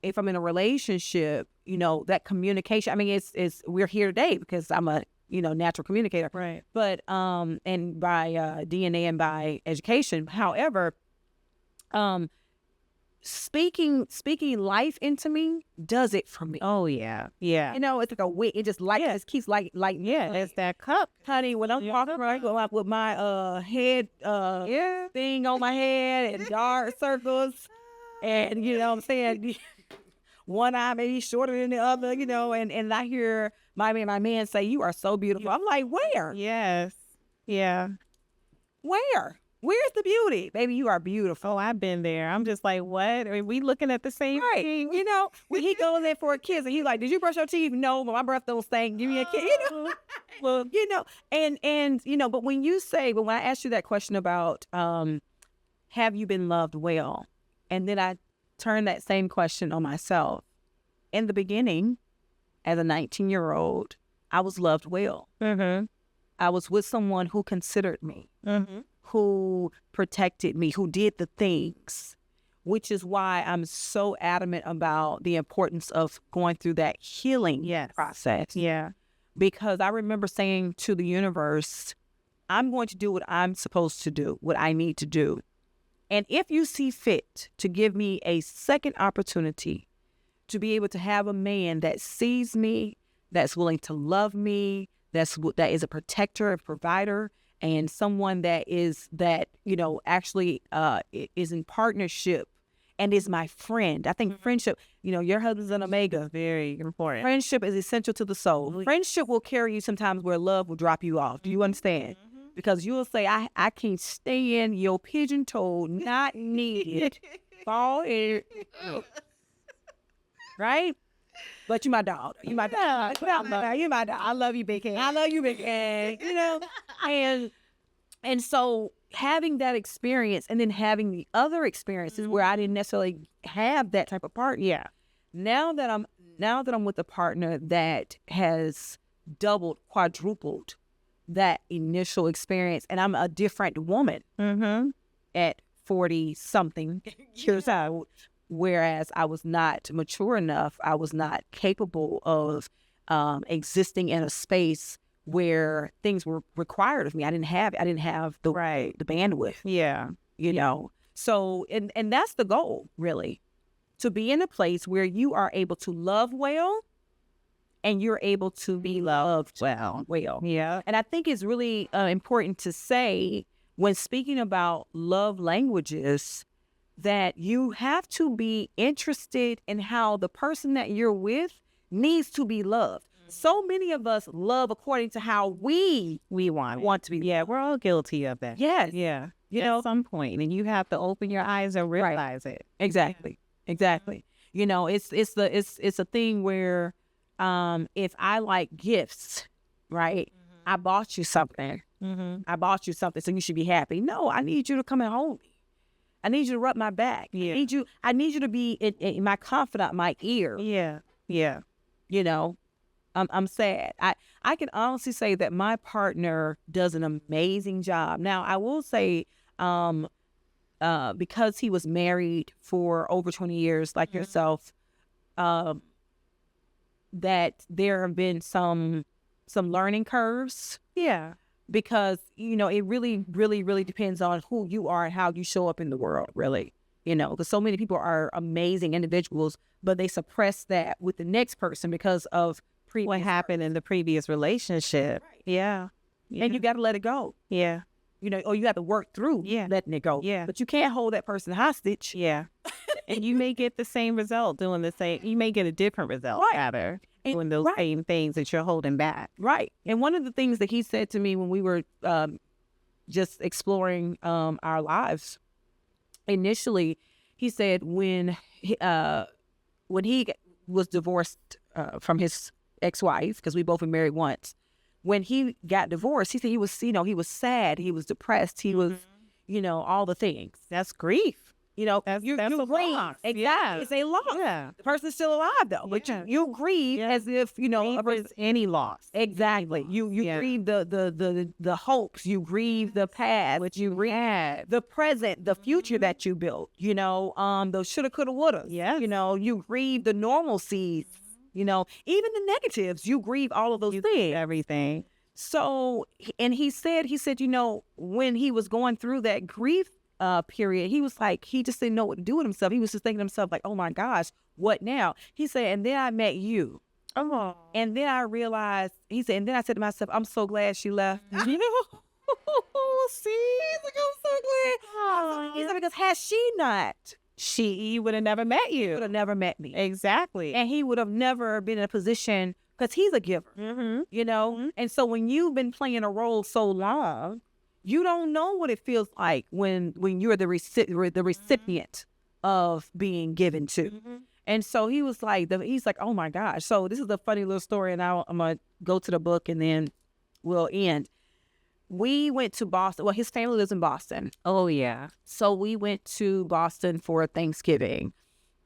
if I'm in a relationship, you know, that communication, I mean, it's we're here today because I'm a, you know, natural communicator. Right. But, and by DNA and by education, however, speaking life into me does it for me. Oh, yeah. Yeah. You know, it's like a weight. It just like, it keeps like, Yeah, it's that cup. honey, when I'm walking around with my head thing on my head and dark circles, and you know what I'm saying, one eye maybe shorter than the other, you know, and I hear my man say, "You are so beautiful." I'm like, where? Yes. Yeah. Where's the beauty? Baby, you are beautiful. Oh, I've been there. I'm just like, what? Are we looking at the same Right. thing? You know, when he goes in for a kiss and he's like, "Did you brush your teeth?" "No, but my breath don't stink. Give me a kiss." You know? Well, you know, and you know, but when I asked you that question about have you been loved well? And then I turned that same question on myself. In the beginning, as a 19-year-old, I was loved well. Mm-hmm. I was with someone who considered me, who protected me, who did the things, which is why I'm so adamant about the importance of going through that healing process. Yeah. Because I remember saying to the universe, I'm going to do what I'm supposed to do, what I need to do. And if you see fit to give me a second opportunity to be able to have a man that sees me, that's willing to love me, that is a protector, a provider, and someone that you know, actually is in partnership and is my friend. I think friendship, you know, your husband's an Omega. Very important. Friendship is essential to the soul. Friendship will carry you sometimes where love will drop you off. Do you understand? Because you'll say, I can't stand your pigeon-toed, not needed, fall in. Right? But you my dog. You my dog. You my dog. I love you, big head. I love you, big head. You know? And so having that experience and then having the other experiences where I didn't necessarily have that type of partner. Yeah. Now that I'm with a partner that has doubled, quadrupled that initial experience, and I'm a different woman at 40 something years old, whereas I was not mature enough, I was not capable of existing in a space where things were required of me. I didn't have the bandwidth. Yeah. You know. So and that's the goal, really. To be in a place where you are able to love well and you're able to be loved well. Yeah. And I think it's really important to say when speaking about love languages that you have to be interested in how the person that you're with needs to be loved. So many of us love according to how we want to be. Yeah, we're all guilty of that. Yes. Yeah. You At know, some point, and you have to open your eyes and realize it. Exactly. You know, it's a thing where if I like gifts, right? I bought you something. I bought you something, so you should be happy. No, I need you to come and hold me. I need you to rub my back. Yeah. I need you to be in my confidant, my ear. Yeah. Yeah. You know, I'm sad. I can honestly say that my partner does an amazing job. Now, I will say, because he was married for over 20 years, like yourself, that there have been some learning curves. Yeah. Because, you know, it really, really, really depends on who you are and how you show up in the world, really. You know, because so many people are amazing individuals, but they suppress that with the next person because of what happened in the previous relationship. Right. Yeah. And you got to let it go. Yeah. You know, or you have to work through letting it go. Yeah. But you can't hold that person hostage. Yeah. And you may get the same result doing the same. You may get a different result, rather, doing those same things that you're holding back. Right. And one of the things that he said to me when we were just exploring our lives, initially, he said when he was divorced from his ex-wife, because we both been married once, when he got divorced, he said he was sad, he was depressed, he was, you know, all the things. That's grief. You know, That's you a grieve. loss. Exactly. Yeah. It's a loss. Yeah. The person's still alive though, but Yeah. you grieve Yeah. as if, you know, Grief is any loss. exactly. You Yeah. grieve the hopes, you grieve the past, but you grieve the present, the future that you built, you know, the shoulda, coulda, woulda. Yes. You know, you grieve the normalcies, you know, even the negatives, you grieve all of those things. Everything. So, and he said, you know, when he was going through that grief period, he was like, he just didn't know what to do with himself. He was just thinking to himself, like, oh my gosh, what now? He said, and then I met you. Oh. And then I realized, he said, and then I said to myself, I'm so glad she left. You know? See? He's like, I'm so glad. He said, because had she not, He would have never met he you. would have never met me. Exactly. And he would have never been in a position, because he's a giver, Mm-hmm. you know? And so when you've been playing a role so long, you don't know what it feels like when you're the recipient of being given to. And so he was like, he's like, oh my gosh. So this is a funny little story, and I'm going to go to the book and then we'll end. We went to Boston. Well, his family lives in Boston. Oh, yeah. So we went to Boston for Thanksgiving.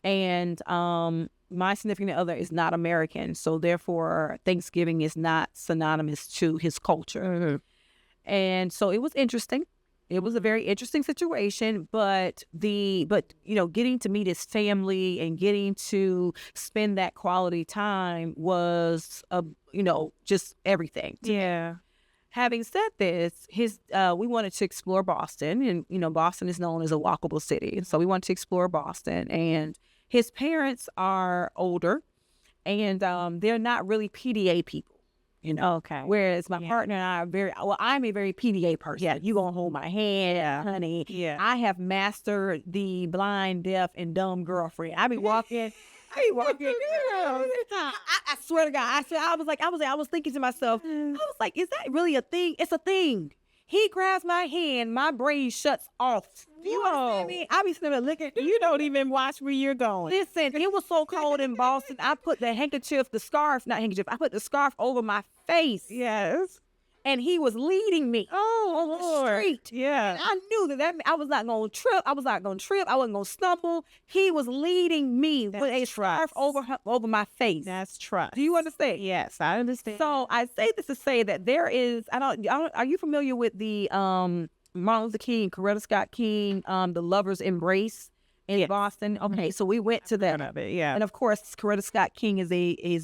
And my significant other is not American. So therefore, Thanksgiving is not synonymous to his culture. And so it was interesting. It was a very interesting situation, but you know, getting to meet his family and getting to spend that quality time was, you know, just everything. Yeah. Having said this, we wanted to explore Boston, and you know, Boston is known as a walkable city, so we wanted to explore Boston. And his parents are older, and they're not really PDA people. You know, Okay. whereas my partner and I are I'm a very PDA person. Yeah, you gonna hold my hand, honey. Yeah. I have mastered the blind, deaf, and dumb girlfriend. I be walking. I swear to God, I was thinking to myself, I was like, is that really a thing? It's a thing. He grabs my hand, my brain shuts off. You understand me? I be sitting there looking. You don't even watch where you're going. Listen, it was so cold in Boston. I put the scarf over my face. Yes. And he was leading me on the street. Yeah. I knew that I was not going to trip. I wasn't going to stumble. He was leading me with a scarf over my face. That's trust. Do you understand? Yes, I understand. So I say this to say that there is, are you familiar with the Martin Luther King, Coretta Scott King, the Lover's Embrace in Boston? Okay, so we went to that. Of it, yeah. And of course, Coretta Scott King is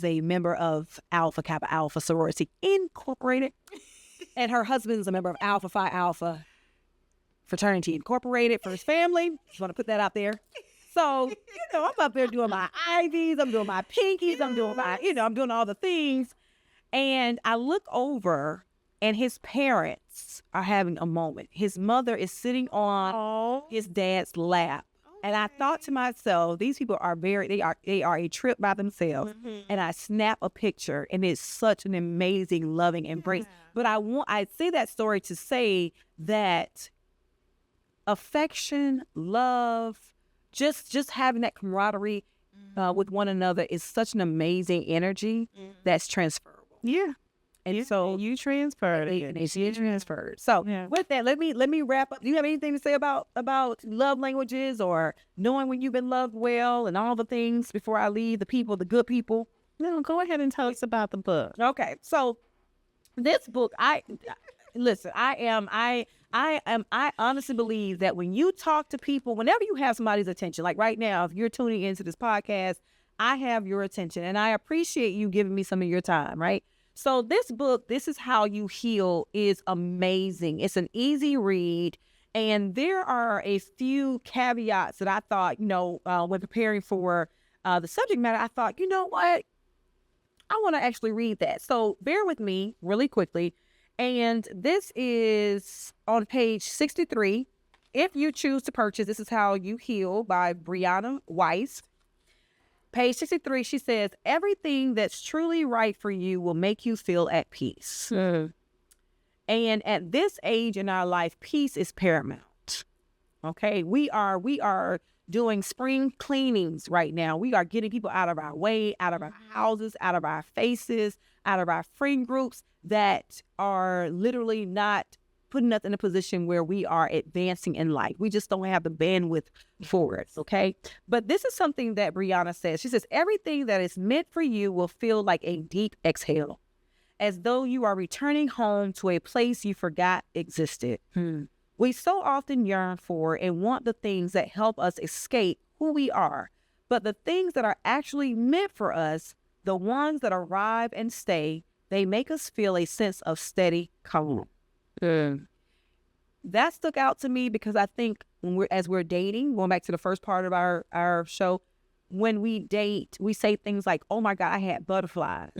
a member of Alpha Kappa Alpha Sorority Incorporated. And her husband's a member of Alpha Phi Alpha Fraternity Incorporated for his family. Just want to put that out there. So, you know, I'm up there doing my IVs, I'm doing my pinkies, I'm doing all the things. And I look over and his parents are having a moment. His mother is sitting on his dad's lap. And I thought to myself, these people are they are a trip by themselves. And I snap a picture, and it's such an amazing, loving embrace. But I say that story to say that affection, love, just having that camaraderie with one another is such an amazing energy that's transferable. Yeah. And so you transferred it. and she transferred. So with that, let me wrap up. Do you have anything to say about love languages or knowing when you've been loved well and all the things before I leave the people, the good people? No, go ahead and tell us about the book. Okay. So this book, I honestly believe that when you talk to people, whenever you have somebody's attention, like right now, if you're tuning into this podcast, I have your attention and I appreciate you giving me some of your time, right? So this book, This Is How You Heal, is amazing. It's an easy read. And there are a few caveats that I thought, when preparing for the subject matter, I thought, you know what? I want to actually read that. So bear with me really quickly. And this is on page 63. If you choose to purchase This Is How You Heal by Brianna Weiss. Page 63, she says, everything that's truly right for you will make you feel at peace. And at this age in our life, peace is paramount. Okay, we are doing spring cleanings right now. We are getting people out of our way, out of our houses, out of our faces, out of our friend groups that are literally not putting us in a position where we are advancing in life. We just don't have the bandwidth for it, okay? But this is something that Brianna says. She says, everything that is meant for you will feel like a deep exhale, as though you are returning home to a place you forgot existed. We so often yearn for and want the things that help us escape who we are, but the things that are actually meant for us, the ones that arrive and stay, they make us feel a sense of steady calm. That stuck out to me because I think as we're dating, going back to the first part of our show, when we date, we say things like, "Oh my God, I had butterflies."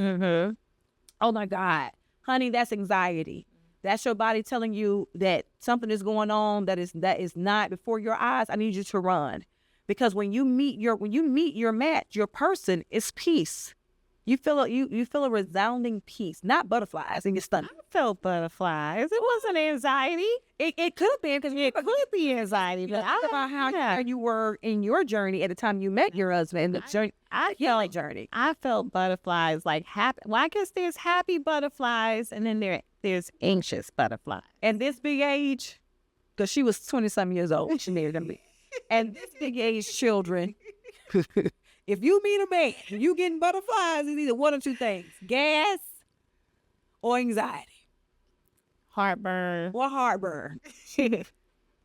Oh my God, honey, that's anxiety. That's your body telling you that something is going on that is not before your eyes. I need you to run, because when you meet your match, your person, is peace. You feel a resounding peace, not butterflies in your stomach. I felt butterflies. It wasn't anxiety. It could have been, because It could be anxiety, but think about how you were in your journey at the time you met your husband. The journey, journey. I felt butterflies like happy. Well, I guess there's happy butterflies, and then there's anxious butterflies. And this big age, because she was 20-something years old, she married him. And this big age children, if you meet a man, you getting butterflies, it's either one or two things: gas or anxiety. Heartburn. Or heartburn.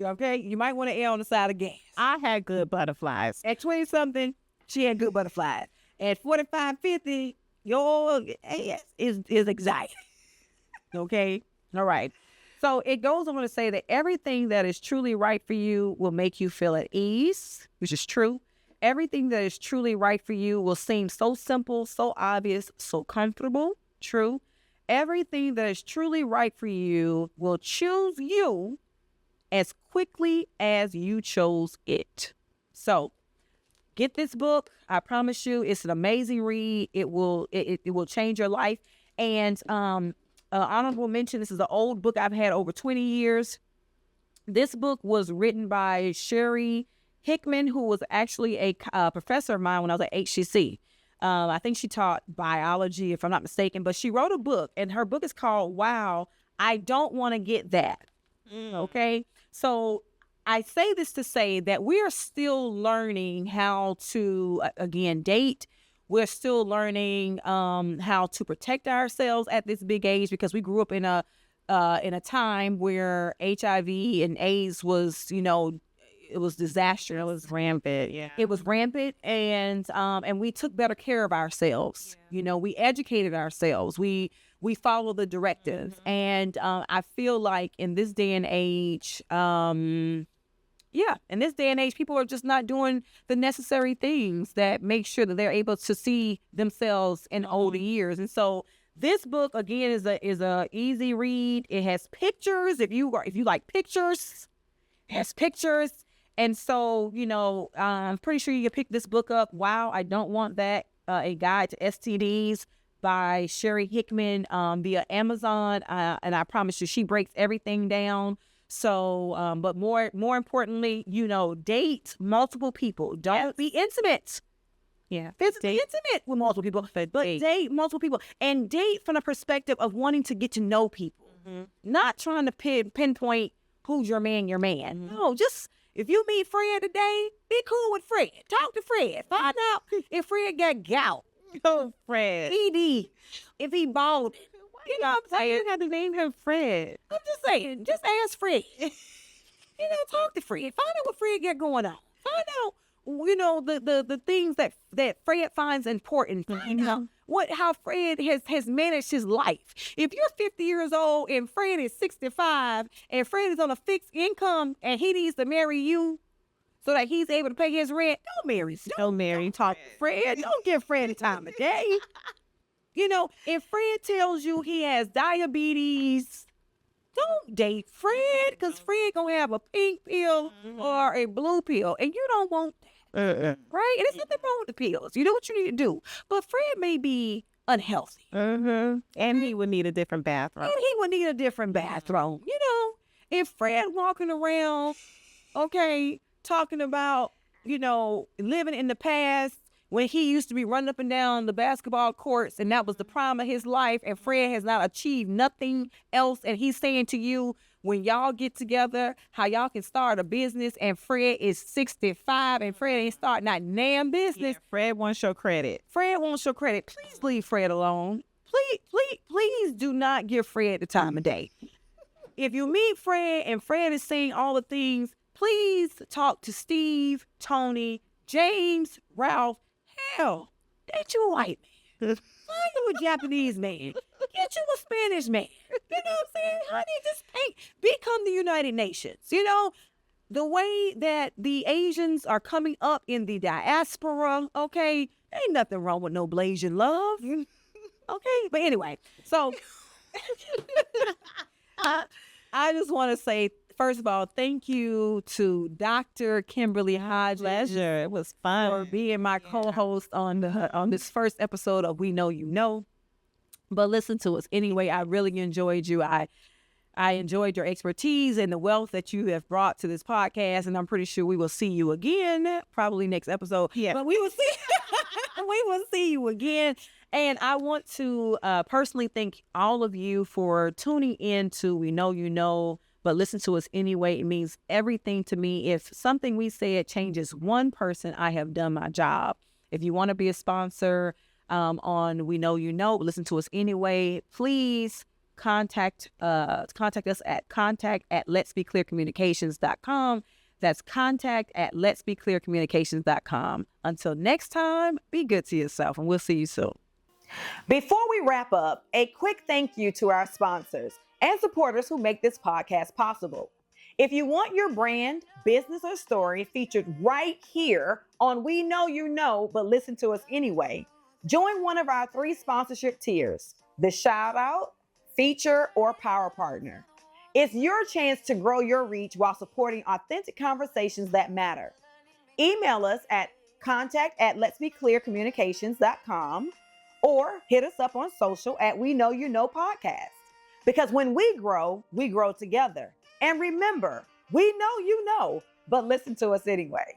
Okay? You might want to err on the side of gas. I had good butterflies. At 20-something, she had good butterflies. At 45, 50, your ass is anxiety. Okay? All right. So it goes on to say that everything that is truly right for you will make you feel at ease, which is true. Everything that is truly right for you will seem so simple, so obvious, so comfortable. True. Everything that is truly right for you will choose you as quickly as you chose it. So get this book. I promise you, it's an amazing read. It will change your life. And honorable mention, this is an old book I've had over 20 years. This book was written by Sherry Hickman, who was actually a professor of mine when I was at HCC. I think she taught biology, if I'm not mistaken, but she wrote a book, and her book is called Wow, I Don't Want to Get That. Okay? So I say this to say that we are still learning how to, again, date. We're still learning how to protect ourselves at this big age, because we grew up in a time where HIV and AIDS was, it was disastrous. It was rampant, yeah. It was rampant, and we took better care of ourselves. Yeah. We educated ourselves. We followed the directives, and I feel like in this day and age, people are just not doing the necessary things that make sure that they're able to see themselves in older years. And so this book, again, is a easy read. It has pictures. If you like pictures, it has pictures. And so, I'm pretty sure you can pick this book up. Wow, I Don't Want That, A Guide to STDs by Sherry Hickman via Amazon. And I promise you, she breaks everything down. So, but more importantly, date multiple people. Don't be intimate. Yeah. Physically intimate with multiple people, but date multiple people. And date from the perspective of wanting to get to know people. Not trying to pinpoint who's your man. No, just... if you meet Fred today, be cool with Fred. Talk to Fred. Find out if Fred got gout. Oh, Fred. ED. If he bald. You know what I'm saying? You had to name him Fred. I'm just saying. Just ask Fred. Talk to Fred. Find out what Fred got going on. Find out, the things that Fred finds important. Find out how Fred has managed his life. If you're 50 years old and Fred is 65 and Fred is on a fixed income and he needs to marry you so that he's able to pay his rent, don't marry. Don't marry. Talk to Fred. Don't give Fred the time of day. If Fred tells you he has diabetes, don't date Fred, because Fred gonna have a pink pill or a blue pill, and you don't want that. Right? And there's nothing wrong with the pills. You do what you need to do. But Fred may be unhealthy. And he would need a different bathroom. If Fred walking around, talking about, living in the past, when he used to be running up and down the basketball courts and that was the prime of his life, and Fred has not achieved nothing else. And he's saying to you, when y'all get together, how y'all can start a business, and Fred is 65 and Fred ain't starting that damn business. Yeah, Fred wants your credit. Fred wants your credit. Please leave Fred alone. Please do not give Fred the time of day. If you meet Fred and Fred is saying all the things, please talk to Steve, Tony, James, Ralph. Hell, date you a white man. Find you a Japanese man. Get you a Spanish man. You know what I'm saying? Honey, just become the United Nations. You know, the way that the Asians are coming up in the diaspora, okay, ain't nothing wrong with no Blasian love. Okay, but anyway, so I just want to say, first of all, thank you to Dr. Kimberly Hodges. Pleasure. It was fun. For being my co-host on this first episode of We Know You Know. But listen to us anyway. I really enjoyed you. I enjoyed your expertise and the wealth that you have brought to this podcast, and I'm pretty sure we will see you again, probably next episode. Yeah. But we will see you again. And I want to personally thank all of you for tuning in to We Know You Know, but listen to us anyway. It means everything to me. If something we said changes one person, I have done my job. If you want to be a sponsor on We Know You Know, but listen to us anyway, please contact us at contact@letsbeclearcommunications.com. That's contact@letsbeclearcommunications.com. Until next time, be good to yourself, and we'll see you soon. Before we wrap up, a quick thank you to our sponsors and supporters who make this podcast possible. If you want your brand, business, or story featured right here on We Know You Know, but listen to us anyway, join one of our 3 sponsorship tiers: the shout out, feature, or power partner. It's your chance to grow your reach while supporting authentic conversations that matter. Email us at contact@letsbeclearcommunications.com or hit us up on social at We Know You Know Podcast. Because when we grow together. And remember, we know you know, but listen to us anyway.